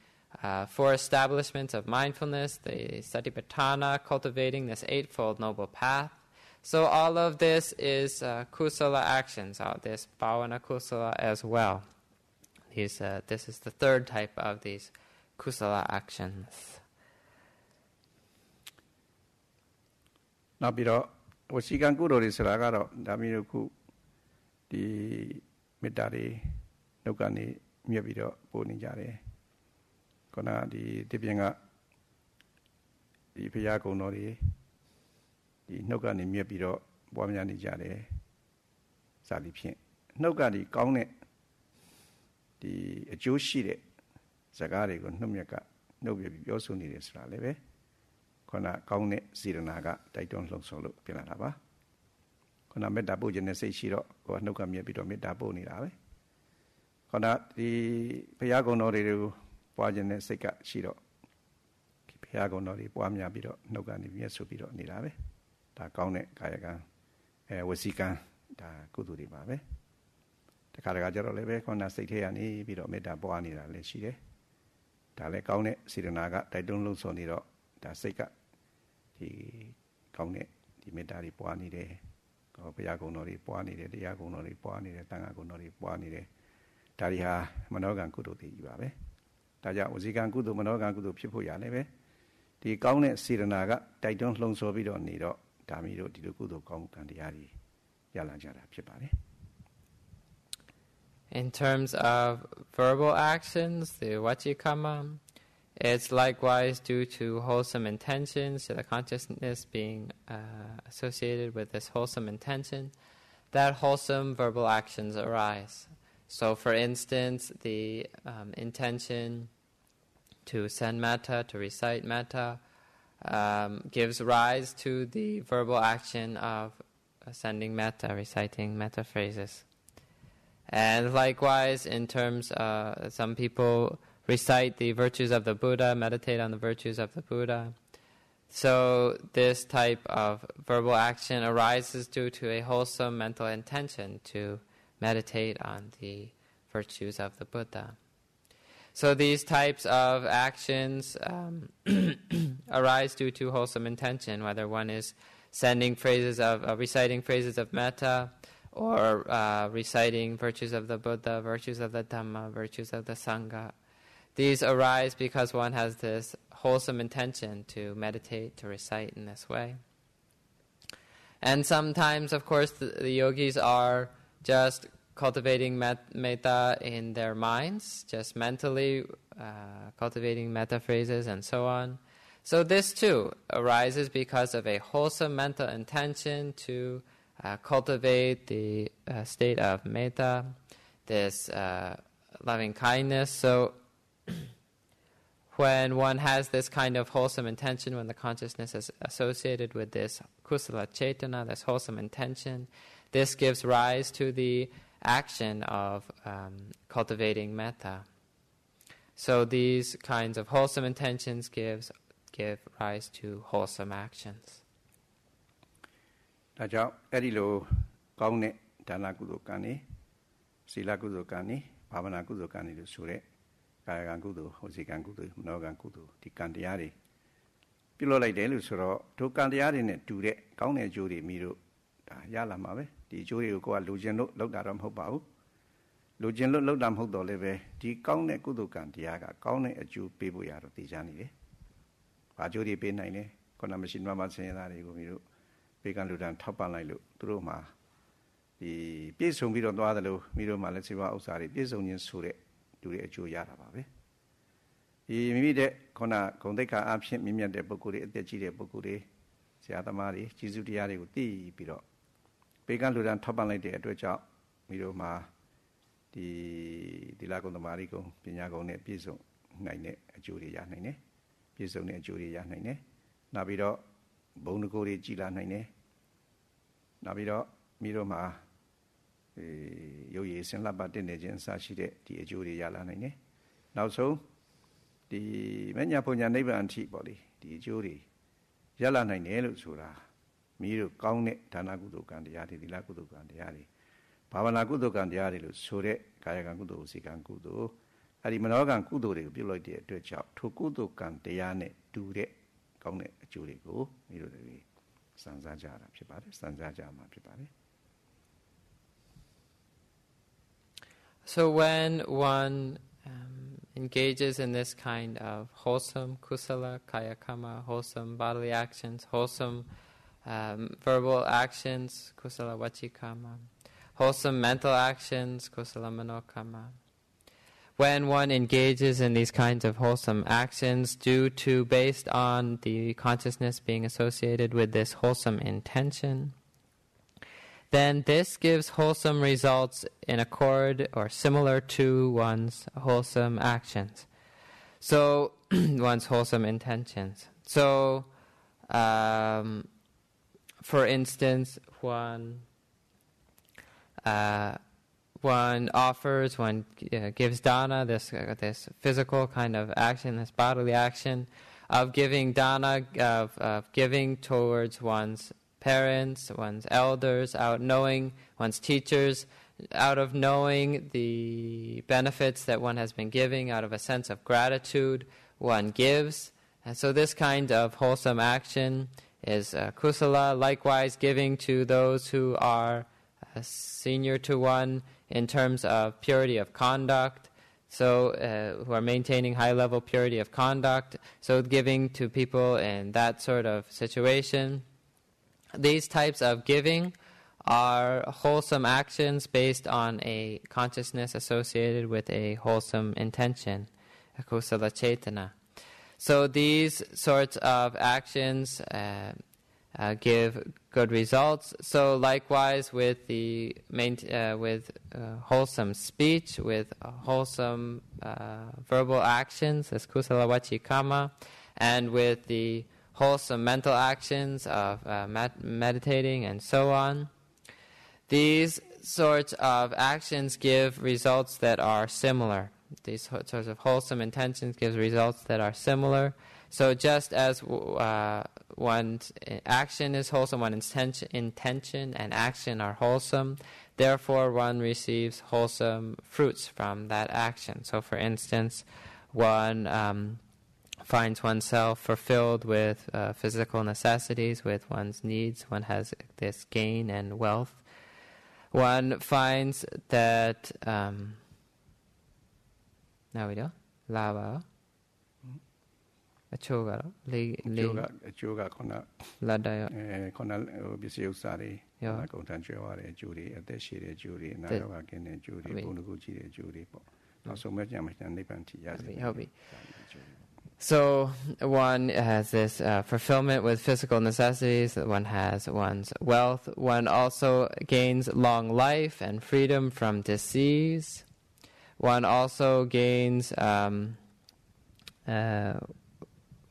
four establishments of mindfulness, the satipatthana, cultivating this eightfold noble path. So all of this is kusala actions, all this bhavana kusala as well. This is the third type of these kusala actions. နောက်ပြီးတော့ဝစီကံကုသိုလ်တွေဆိုတာကတော့ဒါမျိုးတစ်ခုဒီမေတ္တာတွေနှုတ်ကနေမြက်ပြီးတော့ပို့နေကြတယ်ခုနဒီတပြင်းကဒီဘုရားကုံတော်တွေဒီနှုတ်ကနေမြက်ပြီးတော့ပွားများနေကြတယ်စသည်ဖြင့်နှုတ်ကဒီကောင်းတဲ့ဒီအကျိုးရှိတဲ့စကားတွေကိုနှုတ်မြက်ကနှုတ်ပြပြီးပြောဆိုနေတယ်ဆိုတာလည်းပဲခုနကောင်းတဲ့စေတနာကတိုက်တွန်းလှုံ့ဆော်လို့ပြင်လာတာပါခုနမေတ္တာပို့ခြင်းနဲ့စိတ်ရှိတော့ကိုယ်နှုတ်ကမြက်ပြီးတော့မေတ္တာပို့နေတာပဲခုနဒီဘုရားကုံတော်တွေကိုပွားခြင်းနဲ့စိတ်ကရှိတော့ဘုရားကုံတော်တွေပွားများပြီးတော့နှုတ်ကနေမြက်ဆိုပြီးတော့နေတာပဲဒါကောင်းတဲ့ကာယကံဝစီကံဒါကုသိုလ်တွေပါပဲတခါတခါကျတော့လည်းပဲခုနစိတ်ထဲကနေပြီးတော့မေတ္တာပွားနေတာလည်းရှိတယ်ဒါလည်းကောင်းတဲ့စေတနာကတိုက်တွန်းလှုံ့ဆော်နေတော့ဒါစိတ်ကဒီကောင်းတဲ့ဒီမေတ္တာတွေပွားနေတယ်ဘုရားကုံတော်တွေပွားနေတယ်တရားကုံတော်တွေပွားနေတယ်သံဃာကုံတော်တွေပွားနေတယ်ဒါတွေဟာမနောကံကုသိုလ်တွေကြီးပါပဲဒါကြောင့်ဝစီကံကုသိုလ်မနောကံကုသိုလ်ဖြစ်ဖို့ရလည်းပဲဒီကောင်းတဲ့စေတနာကတိုက်တွန်းလှုံ့ဆော်ပြီးတော့နေတော့ဒါမျိုးတို့ဒီလိုကုသိုလ်ကောင်းကံတရားတွေရလာကြတာဖြစ်ပါတယ် In terms of verbal actions, the vachikama, it's likewise due to wholesome intentions, to the consciousness being associated with this wholesome intention, that wholesome verbal actions arise. So, for instance, the intention to send metta, to recite metta, gives rise to the verbal action of sending metta, reciting metta phrases. And likewise, in terms of some people recite the virtues of the Buddha, meditate on the virtues of the Buddha. So this type of verbal action arises due to a wholesome mental intention to meditate on the virtues of the Buddha. So these types of actions arise due to wholesome intention, whether one is sending phrases of reciting phrases of metta, or reciting virtues of the Buddha, virtues of the Dhamma, virtues of the Sangha. These arise because one has this wholesome intention to meditate, to recite in this way. And sometimes, of course, the yogis are just cultivating metta in their minds, just mentally cultivating metta phrases and so on. So this too arises because of a wholesome mental intention to cultivate the state of metta, this loving kindness. So when one has this kind of wholesome intention, when the consciousness is associated with this kusala cetana, this wholesome intention, this gives rise to the action of cultivating metta. So these kinds of wholesome intentions give rise to wholesome actions. ဒါကြောင့်အဲ့ဒီလိုကောင်းတဲ့ဒါနကုသိုလ်ကံနေศีลကုသိုလ်ကံနေဘာဝနာကုသိုလ်ကံနေလို့ဆိုတဲ့ကာယကံကုသိုလ်ဝစီကံကုသိုလ်မနောကံကုသိုလ်ဒီကံတရားတွေပြုလုပ်လိုက်တယ်လို့ဆိုတော့ဒုကံတရားတွေနဲ့တူတဲ့ကောင်းတဲ့အကျိုးတွေမိတို့ဒါရလာမှာပဲဒီအကျိုးတွေကိုကိုယ်ကလူကျင်လို့လောက်တာတော့မဟုတ်ပါဘူး လူကျင်လို့လောက်တာမဟုတ်တော့လည်းပဲဒီကောင်းတဲ့ကုသိုလ်ကံတရားကကောင်းတဲ့အကျိုးပေးဖို့ရတော့သိချနေတယ်။ဘာကျိုးတွေပေးနိုင်လဲ။ခုနမရှိမှမဆင်းရဲသားတွေကိုမိတို့ပေးကံလူတန်းထောက်ပံ့လိုက်လို့သူတို့မှာဒီပြည့်စုံပြီးတော့သွားတယ်လို့မိတို့မှာလည်းစေဝါဥစ္စာတွေပြည့်စုံခြင်းဆိုတဲ့လူတွေအကျိုးရတာပါပဲ။ဒီမိမိတဲ့ခုနဂုဏ်သိက္ခာအဖြစ်မြင့်မြတ်တဲ့ပုဂ္ဂိုလ်တွေအသက်ကြီးတဲ့ပုဂ္ဂိုလ်တွေဆရာသမားတွေကျေးဇူးတရားတွေကိုသိပြီးတော့ပေးကံလူတန်းထောက်ပံ့လိုက်တဲ့အတွက်ကြောင့်မိတို့မှာဒီသီလဂုဏ်သမာဓိဂုဏ်ပညာဂုဏ်နဲ့ပြည့်စုံနိုင်တဲ့အကျိုးတွေရနိုင်တယ်ပြည့်စုံတဲ့အကျိုးတွေရနိုင်တယ်နောက်ပြီးတော့ဘုံတကိုယ်တွေကြည်လာနိုင်တယ်နောက်ပြီးတော့မိတို့မှာရုပ်ရည်စင်လှပတင့်နေခြင်းအစရှိတဲ့ဒီအကျိုးတွေရလာနိုင်တယ်နောက်ဆုံးဒီမညာပညာနိဗ္ဗာန်အထိပေါ့လေဒီအကျိုးတွေရလာနိုင်တယ်လို့ဆိုတာမိတို့ကောင်းတဲ့ဒါနကုသိုလ်ကံတရားတွေသီလကုသိုလ်ကံတရားတွေဘာဝနာကုသိုလ်ကံတရားတွေလို့ဆိုတဲ့ကာယကံကုသိုလ်စေကံကုသိုလ်အဲဒီမနောကံကုသိုလ်တွေကိုပြုလုပ်တဲ့အတွက်ကြောင့်ထိုကုသိုလ်ကံတရားနဲ့တူတဲ့ကောင်းတဲ့အကျိုးတွေကိုမိတို့တွေစံစားကြတာဖြစ်ပါတယ်စံစားကြမှာဖြစ်ပါတယ် So when one engages in this kind of wholesome kusala, kaya kama, wholesome bodily actions, wholesome verbal actions, kusala vachikama, wholesome mental actions, kusala manokama. When one engages in these kinds of wholesome actions based on the consciousness being associated with this wholesome intention, then this gives wholesome results in accord or similar to one's wholesome actions. So, one's wholesome intentions. So, for instance, one offers, one gives dana, this physical kind of action, this bodily action of giving dana, of giving towards one's parents, one's elders, out knowing one's teachers, out of knowing the benefits that one has been giving, out of a sense of gratitude, one gives. And so this kind of wholesome action is kusala, likewise giving to those who are senior to one in terms of purity of conduct, so who are maintaining high-level purity of conduct, so giving to people in that sort of situation. These types of giving are wholesome actions based on a consciousness associated with a wholesome intention, a kusala cetana. So these sorts of actions give good results. So likewise with wholesome speech, with wholesome verbal actions, as kusala vachikama, and with the wholesome mental actions of meditating and so on. These sorts of actions give results that are similar. These sorts of wholesome intentions give results that are similar. So just as one's action is wholesome, one's intention and action are wholesome, therefore one receives wholesome fruits from that action. So for instance, one finds oneself fulfilled with physical necessities, with one's needs. One has this gain and wealth. One finds that now we do lava. Achoga, achoga kona ladaya. Kona bisio sari. Kontan cheware juri, ateshi juri, nayoga kene juri, bunuguchi juri. Also, much yamati. So one has this fulfillment with physical necessities, one has one's wealth, one also gains long life and freedom from disease, one also gains, what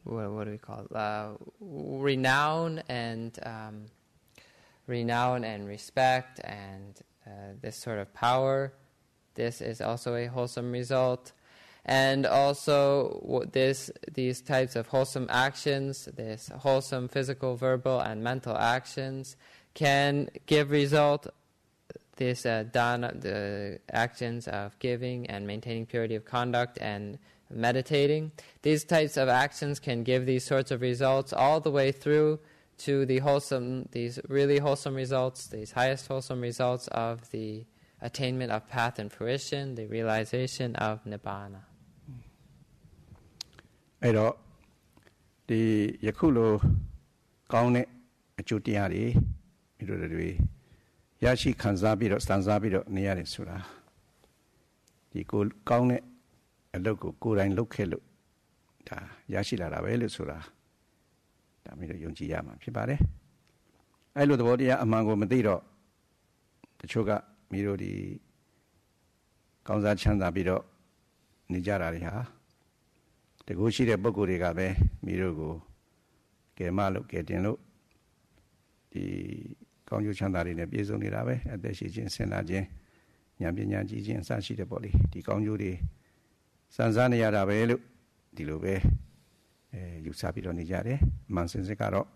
do we call it, renown and respect and this sort of power. This is also a wholesome result. And also these types of wholesome actions, this wholesome physical, verbal, and mental actions can give result, this dana, the actions of giving and maintaining purity of conduct and meditating. These types of actions can give these sorts of results all the way through to the wholesome, these really wholesome results, these highest wholesome results of attainment of path and fruition, the realization of Nibbana. အဲ့တော့ဒီယခုလိုကောင်းတဲ့အကျိုးတရားတွေမိတို့တွေရရှိခံစားပြီးတော့စံစားပြီးတော့နေရတယ်ဆိုတာဒီကိုကောင်းတဲ့အလုပ်ကိုကိုယ်တိုင်လုပ်ခဲ့လို့ဒါရရှိလာတာပဲလို့ဆိုတာဒါမိတို့ယုံကြည်ရမှာဖြစ်ပါတယ်အဲ့လိုသဘောတရားအမှန်ကိုမသိတော့တချို့ကမိတို့ဒီကောင်းစားချမ်းသာပြီးတော့နေကြတာတွေဟာတကူရှိတဲ့ပုံကိုယ်တွေကပဲမိတို့ကိုကယ်မလို့ကယ်တင်လို့ဒီကောင်းကျိုးချမ်းသာတွေနဲ့ပြည့်စုံနေတာပဲအသက်ရှိခြင်းဆင်လာခြင်းဉာဏ်ပညာကြီးခြင်းအစရှိတဲ့ပေါ့လေဒီကောင်းကျိုးတွေစံစားနေရတာပဲလို့ဒီလိုပဲယူဆပြီးတော့နေကြတယ်မှန်စင်စစ်ကတော့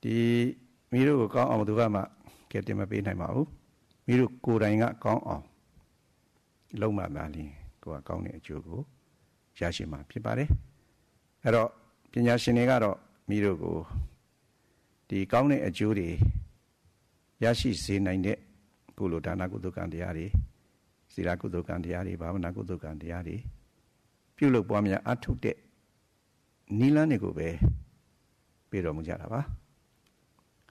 ဒီမိတို့ကိုကောင်းအောင်ဘယ်သူမှကယ်တင်မပေးနိုင်ပါဘူးမိတို့ကိုယ်တိုင်ကကောင်းအောင်လုံးမသားလင်းကိုယ်ကကောင်းတဲ့အကျိုးကိုရရှိမှာဖြစ်ပါတယ်အဲ့တော့ပညာရှင်တွေကတော့မိတို့ကိုဒီကောင်းတဲ့အကျိုးတွေရရှိစေနိုင်တဲ့ကုလိုဒါနကုသိုလ်ကံတရားတွေသီလကုသိုလ်ကံတရားတွေဘာဝနာကုသိုလ်ကံတရားတွေပြုလုပ်ပွားများအထုတ်တဲ့နိလန်းတွေကိုပဲပြေတော်မူကြတာပါ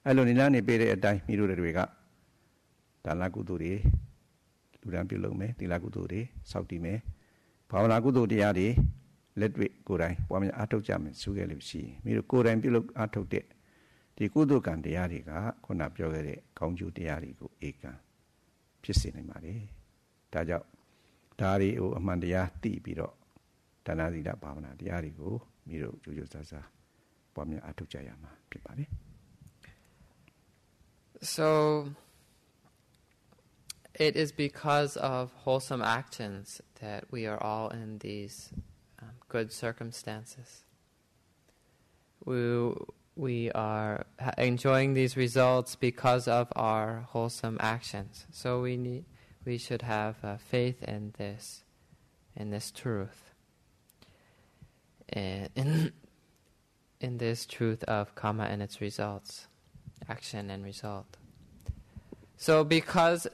အဲ့လိုနိလန်းနေပေးတဲ့အတိုင်းမိတို့တွေကဒါနကုသိုလ်တွေလူတန်းပြုလုပ်မယ်သီလကုသိုလ်တွေစောင့်တည်မယ်ဘာဝနာကုသိုလ်တရားတွေလက်တွေ့ကိုယ်တိုင်ပွားများအထုတ်ကြမယ်ဆိုခဲ့လို့ရှိရင်မိတို့ကိုယ်တိုင်ပြုလုပ်အထုတ်တဲ့ဒီကုသိုလ်ကံတရားတွေကခုနပြောခဲ့တဲ့ကောင်းကျိုးတရားတွေကိုဧကံဖြစ်စေနိုင်ပါတယ်ဒါကြောင့်ဒါတွေကိုအမှန်တရားသိပြီးတော့ဒါနသီလဘာဝနာတရားတွေကိုမိတို့ကြိုးကြိုးစားစားပွားများအထုတ်ကြရမှာဖြစ်ပါတယ် So it is because of wholesome actions that we are all in these good circumstances. We are enjoying these results because of our wholesome actions. So we should have faith in this truth, in this truth of karma and its results, action and result. So because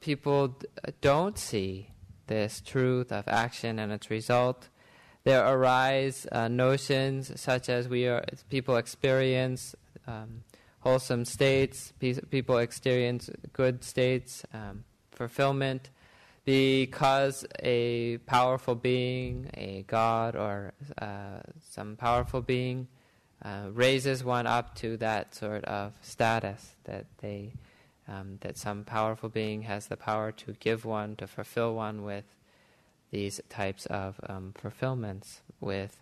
people don't see this truth of action and its result, there arise notions such as people experience wholesome states, people experience good states, fulfillment, because a powerful being, a god or some powerful being raises one up to that sort of status that some powerful being has the power to give one, to fulfill one with these types of fulfillments, with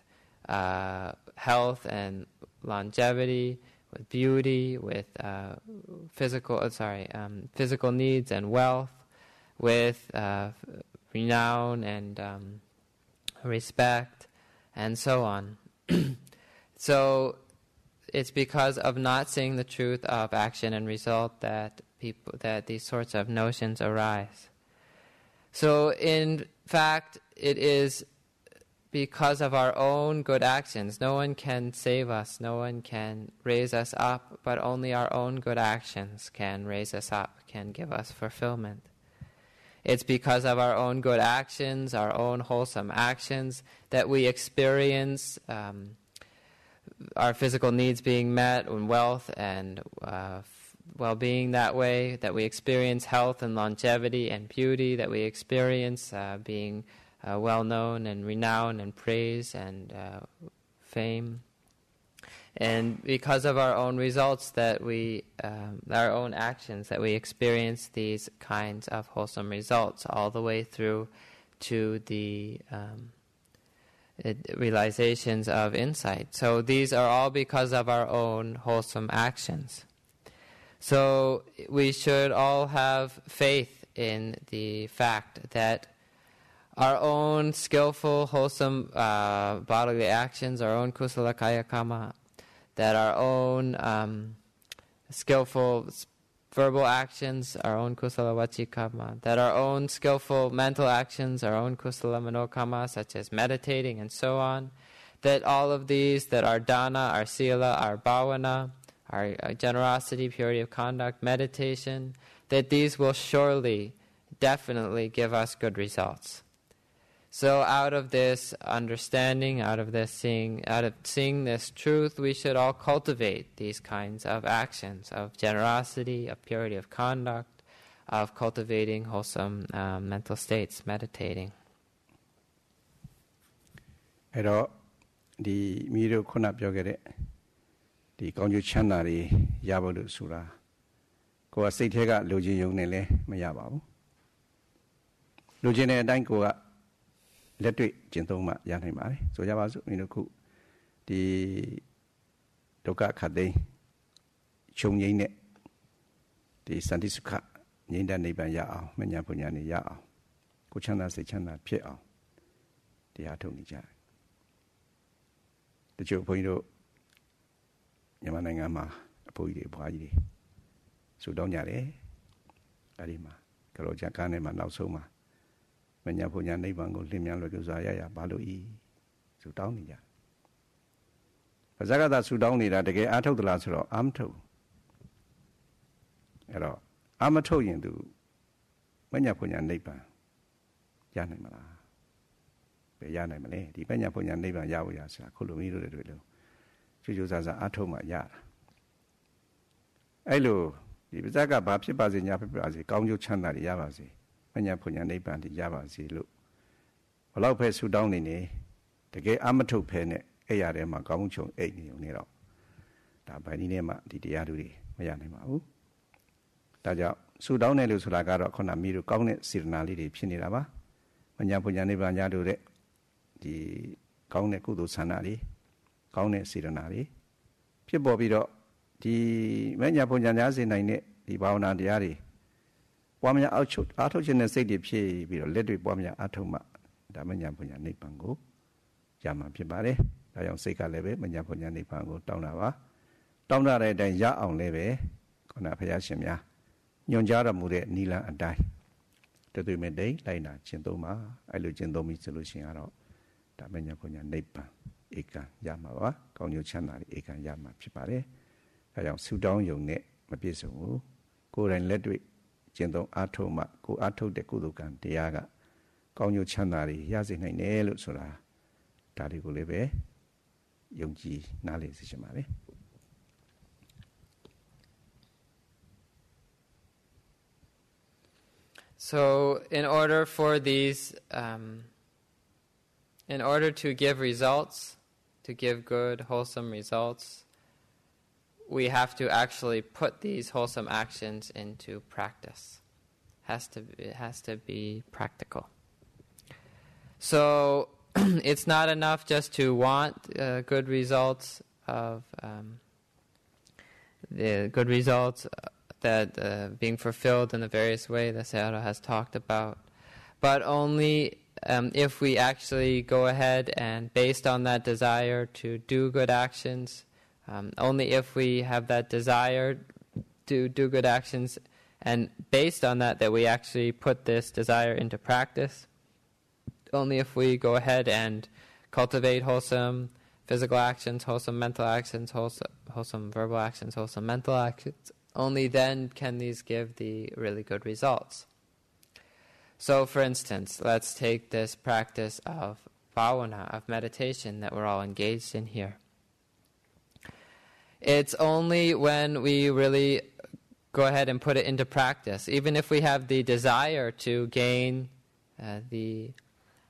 health and longevity, with beauty, with physical needs and wealth, with renown and respect, and so on. So it's because of not seeing the truth of action and result that these sorts of notions arise. So in fact, it is because of our own good actions. No one can save us, no one can raise us up, but only our own good actions can raise us up, can give us fulfillment. It's because of our own good actions, our own wholesome actions, that we experience our physical needs being met, and wealth and well-being that way, that we experience health and longevity and beauty, that we experience being well-known and renowned and praise and fame. And because of our own results, our own actions, that we experience these kinds of wholesome results all the way through to the realizations of insight. So these are all because of our own wholesome actions. So we should all have faith in the fact that our own skillful, wholesome bodily actions, our own kusala kaya kama, that our own skillful verbal actions, our own kusala vachi kama, that our own skillful mental actions, our own kusala manokama, such as meditating and so on, that all of these, that our dana, our sila, our bhavana, our generosity, purity of conduct, meditation, that these will surely, definitely give us good results. So out of this understanding, out of seeing this truth, we should all cultivate these kinds of actions, of generosity, of purity of conduct, of cultivating wholesome mental states, meditating. အဲ့တော့ဒီမိတို့ခုနပြောခဲ့တဲ့ဒီကောင်းကျိုးချမ်းသာတွေရဖို့လို့ဆိုတာကိုယ်ကစိတ်ထဲကလိုချင်ရုံနဲ့လည်းမရပါဘူးလိုချင်တဲ့အတိုင်းကိုယ်ကလက်တွေ့ကျင့်သုံးမှရနိုင်ပါတယ်ဆိုကြပါစို့မိတို့ခုဒီဒုက္ခခတ်သိမ်းချုပ်ငြိမ်းတဲ့ဒီစန္တိစုခငြိမ်းတဲ့နိဗ္ဗာန်ရအောင်မညာပညာနေရအောင်ကိုချမ်းသာစိတ်ချမ်းသာဖြစ်အောင်တရားထုတ်နေကြတယ်တချို့ဘုန်းကြီးတို့မြန်မာနိုင်ငံမှာအဖိုးကြီးတွေဘွားကြီးတွေဆူတောင်းကြတယ်အဲ့ဒီမှာကလောချကားနဲ့မှာနောက်ဆုံးမှာမညာပညာနိဗ္ဗာန်ကိုလင်းမြန်လွယ်ကူစွာရရဘာလို့ဤဆူတောင်းနေကြပါဇဂတဆူတောင်းနေတာတကယ်အားထုတ်သလားဆိုတော့အားမထုတ်အဲ့တော့အားမထုတ်ရင်သူမညာပညာနိဗ္ဗာန်ရနိုင်မလားပဲရနိုင်မလဲဒီမညာပညာနိဗ္ဗာန်ရဖို့ရဆိုတာခုလိုမျိုးတွေတွေ့လို့ကြိုးကြိုးစားစားအားထုတ်မှရတာအဲ့လိုဒီပါဇကဘာဖြစ်ပါစေညာဖြစ်ပါစေကောင်းကျိုးချမ်းသာတွေရပါစေမညာပညာနိဗ္ဗာန်တွေရပါစေလို့ဘလောက်ပဲဆူတောင်းနေနေတကယ်အမထုတ်ဖဲနဲ့အဲ့ရထဲမှာကောင်းချုံအိတ်နေုံနေတော့ဒါဘယ်နည်းနဲ့မှဒီတရားတွေမရနိုင်ပါဘူးဒါကြောင့်ဆူတောင်းတယ်လို့ဆိုတာကတော့ခုနမိတို့ကောင်းတဲ့စေတနာလေးတွေဖြစ်နေတာပါမညာပညာနိဗ္ဗာန်ရတို့တဲ့ဒီကောင်းတဲ့ကုသိုလ်ဆန္ဒတွေကောင်းတဲ့စေတနာတွေဖြစ်ပေါ်ပြီးတော့ဒီမညာပညာများစေနိုင်တဲ့ဒီဘာဝနာတရားတွေပွားများအားထုတ်ခြင်းနဲ့စိတ်တွေဖြစ်ပြီးတော့လက်တွေပွားများအားထုတ်မှဒါမညာပညာနိဗ္ဗာန်ကိုရမှာဖြစ်ပါတယ်ဒါကြောင့်စိတ်ကလည်းပဲမညာပညာနိဗ္ဗာန်ကိုတောင်းတာပါတောင်းတဲ့အတိုင်းရအောင်လည်းပဲခုနဘုရားရှင်များညွှန်ကြားတော်မူတဲ့နိလန်အတိုင်းတသွေးမဲ့တိတ်လိုက်နာကျင့်သုံးပါအဲ့လိုကျင့်သုံးပြီးဆိုလို့ရှိရင်ကတော့ဒါမညာပညာနိဗ္ဗာန်ဧကံရမှာပါကောင်းကျိုးချမ်းသာတွေဧကံရမှာဖြစ်ပါတယ်ဒါကြောင့်ဆူတောင်းယုံနဲ့မပြည့်စုံဘူးကိုယ်တိုင်လက်တွေ့ကျင့်သုံးအားထုတ်မှကိုအားထုတ်တဲ့ကုသိုလ်ကံတရားကကောင်းကျိုးချမ်းသာတွေရစေနိုင်တယ်လို့ဆိုတာဒါတွေကိုလည်းပဲယုံကြည်နားလည်စေချင်ပါတယ် So in order for these in order to give results, to give good wholesome results, we have to actually put these wholesome actions into practice. It has to be practical. So it's not enough just to want good results of the good results that being fulfilled in the various ways that Sayadaw has talked about, but only if we actually go ahead and based on that desire to do good actions, only if we have that desire to do good actions and based on that we actually put this desire into practice, only if we go ahead and cultivate wholesome physical actions, wholesome mental actions, wholesome verbal actions, wholesome mental actions, only then can these give the really good results. So for instance, let's take this practice of bhavana, of meditation that we're all engaged in here. It's only when we really go ahead and put it into practice, even if we have the desire to gain the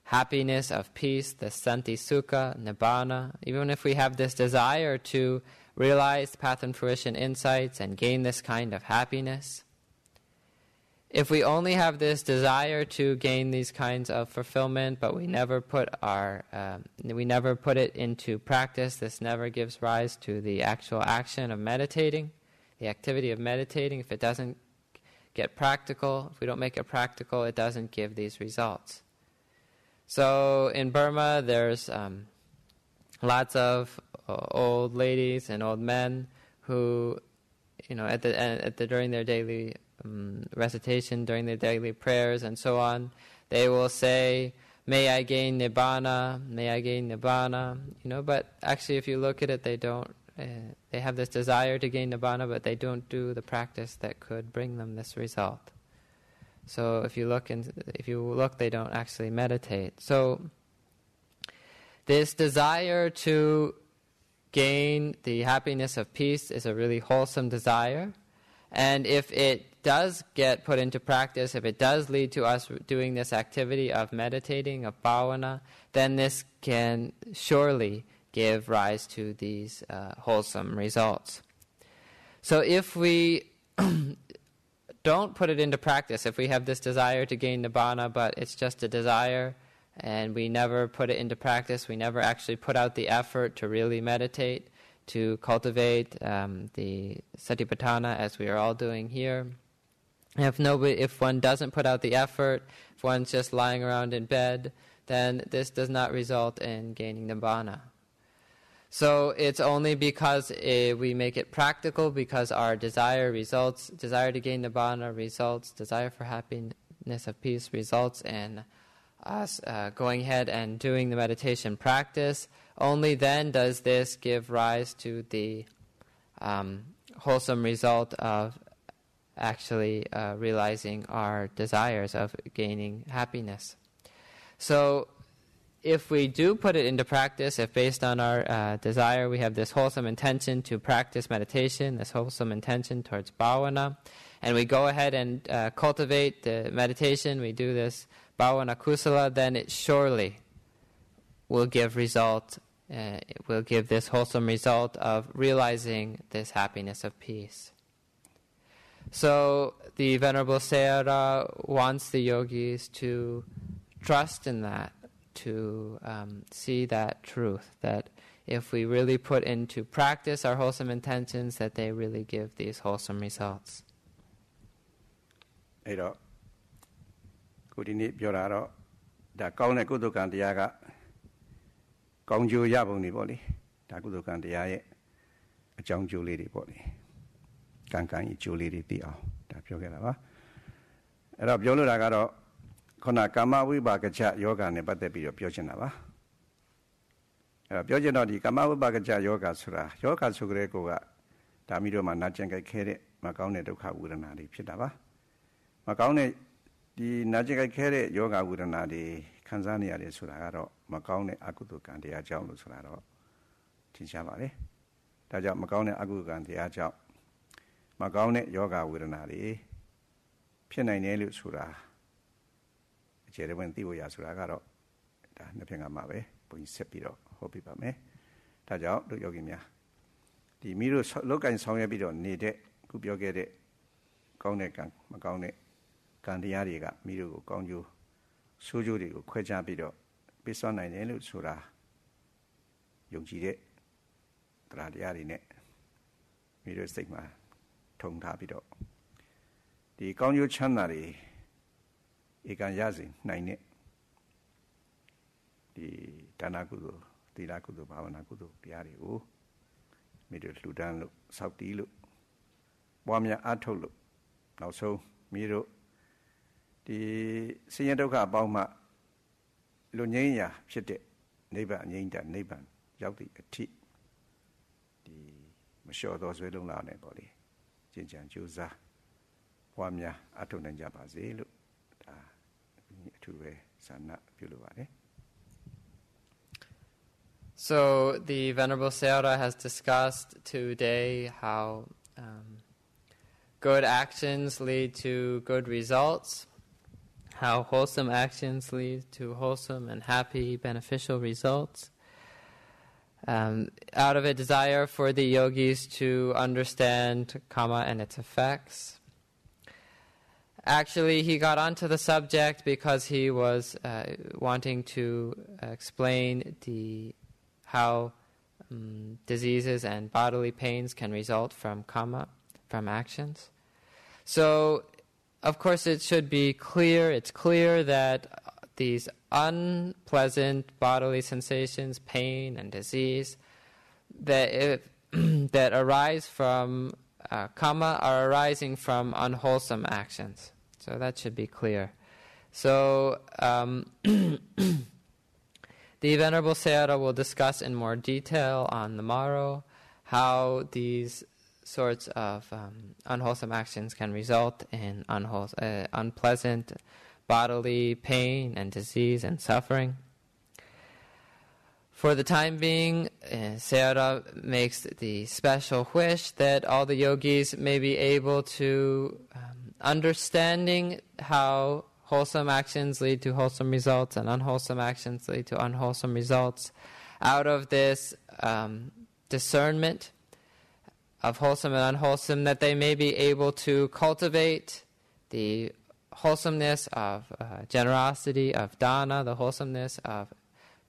happiness of peace, the santi sukha, nibbana, even if we have this desire to realize path and fruition insights and gain this kind of happiness, if we only have this desire to gain these kinds of fulfillment, but we never put it into practice, this never gives rise to the actual action of meditating, the activity of meditating. If it doesn't get practical, if we don't make it practical, it doesn't give these results. So in Burma, there's lots of old ladies and old men who, during their daily recitation, during their daily prayers and so on, they will say, "May I gain nibbana, may I gain nibbana." But actually, if you look at it, they don't they have this desire to gain Nibbana, but they don't do the practice that could bring them this result. So if you look, they don't actually meditate. So this desire to gain the happiness of peace is a really wholesome desire. And if it does get put into practice, if it does lead to us doing this activity of meditating, of bhavana, then this can surely give rise to these wholesome results. So if we don't put it into practice, if we have this desire to gain Nibbana, but it's just a desire, and we never put it into practice, we never actually put out the effort to really meditate, to cultivate the Satipatthana as we are all doing here. If one doesn't put out the effort, if one's just lying around in bed, then this does not result in gaining Nibbana. So it's only because we make it practical, because our desire to gain Nibbana results, desire for happiness of peace results in us going ahead and doing the meditation practice. Only then does this give rise to the wholesome result of actually realizing our desires of gaining happiness. So if we do put it into practice, if based on our desire we have this wholesome intention to practice meditation, this wholesome intention towards bhavana, and we go ahead and cultivate the meditation, we do this bhavana kusala, then it surely will give result. It will give this wholesome result of realizing this happiness of peace. So the Venerable Sayadaw wants the yogis to trust in that, to see that truth, that if we really put into practice our wholesome intentions, that they really give these wholesome results. အဲ့တော့ကိုဒီနေ့ပြောတာတော့ဒါကောင်းတဲ့ကုသိုလ်ကံတရားကကောင်းကျိုးရပုံတွေပေါ့လေဒါကုသိုလ်ကံတရားရဲ့အကြောင်းကျိုးလေးတွေပေါ့လေကံကံရဲ့ကျိုးလေးတွေသိအောင်ဒါပြောခဲ့တာပါအဲ့တော့ပြောလို့တာကတော့ခုနကာမဝိပါကချယောဂနဲ့ပတ်သက်ပြီးတော့ပြောချင်တာပါအဲ့တော့ပြောချင်တော့ဒီကာမဝိပါကချယောဂဆိုတာယောဂဆိုကြတဲ့ကိုကဒါမျိုးတော့မှနာကျင်ကြိုက်ခဲတဲ့မကောင်းတဲ့ဒုက္ခဝေဒနာတွေဖြစ်တာပါမကောင်းတဲ့ဒီနာကျင်ကြိုက်ခဲတဲ့ယောဂဝေဒနာတွေခံစားနေရတယ်ဆိုတာကတော့မကောင်းတဲ့အကုသိုလ်ကံတရားကြောင့်လို့ဆိုတာတော့ထင်ရှားပါတယ်ဒါကြောင့်မကောင်းတဲ့အကုသိုလ်ကံတရားကြောင့်မကောင်းတဲ့ယောဂဝေဒနာတွေဖြစ်နိုင်တယ်လို့ဆိုတာအခြေရဝင်သိဖို့ရဆိုတာကတော့ဒါနှစ်ဖက်ကမှပဲပုံကြီးဆက်ပြီးတော့ဟောပြပါမယ်ဒါကြောင့်တို့ယောဂီများဒီမိတို့လောက်ကင်ဆောင်ရွက်ပြီးတော့နေတဲ့ခုပြောခဲ့တဲ့ကောင်းတဲ့ကံမကောင်းတဲ့ကံတရားတွေကမိတို့ကိုကောင်းကျိုးဆိုးကျိုးတွေကိုခွဲခြားပြီးတော့ပြစွမ်းနိုင်တယ်လို့ဆိုတာယုံကြည်တဲ့တရားတရားတွေနဲ့မိတို့စိတ်မှာထုံထားပြီးတော့ဒီကောင်းကျိုးချမ်းသာတွေဧကံရစေနိုင်တဲ့ဒီဒါနကုသိုလ်သီလကုသိုလ်ဘာဝနာကုသိုလ်တရားတွေကိုမိတို့လှူဒန်းလို့စောင့်တီးလို့ပွားများအားထုတ်လို့နောက်ဆုံးမိတို့ဒီဆင်းရဲဒုက္ခအပေါင်းမှလွတ်ငြိမ်းရာဖြစ်တဲ့နိဗ္ဗာန်အငြိမ်းတနိဗ္ဗာန်ရောက်သည့်အထိဒီမလျှော့သောဆွေးလုံးလာနဲ့ပေါ့လေကျင့်ကြံကြိုးစားပွားများအားထုတ်နိုင်ကြပါစေလို့ဒါအထူးပဲဆန္ဒပြုလိုပါတယ် So the Venerable Sayadaw has discussed today how good actions lead to good results, how wholesome actions lead to wholesome and happy, beneficial results. Out of a desire for the yogis to understand karma and its effects. Actually, he got onto the subject because he was wanting to explain how diseases and bodily pains can result from karma, from actions. So, of course, it should be clear, it's clear that these unpleasant bodily sensations, pain and disease, that arise from karma are arising from unwholesome actions. So that should be clear. So, the Venerable Sayadaw will discuss in more detail on the morrow how these sorts of unwholesome actions can result in unpleasant bodily pain and disease and suffering. For the time being, Sayadaw makes the special wish that all the yogis may be able to understanding how wholesome actions lead to wholesome results and unwholesome actions lead to unwholesome results. Out of this discernment of wholesome and unwholesome, that they may be able to cultivate the wholesomeness of generosity, of dana, the wholesomeness of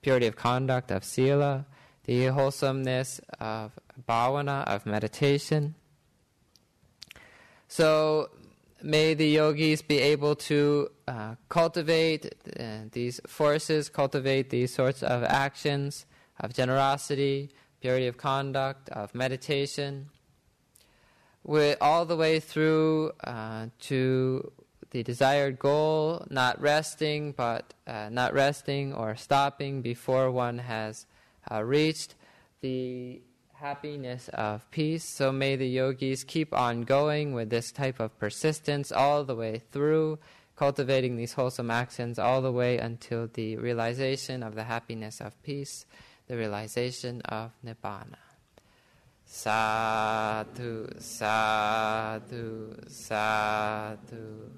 purity of conduct, of sila, the wholesomeness of bhavana, of meditation. So may the yogis be able to cultivate these forces, cultivate these sorts of actions of generosity, purity of conduct, of meditation, with all the way through to the desired goal, not resting or stopping before one has reached the happiness of peace. So may the yogis keep on going with this type of persistence all the way through, cultivating these wholesome actions all the way until the realization of the happiness of peace, the realization of Nibbana. Sadhu, sadhu, sadhu.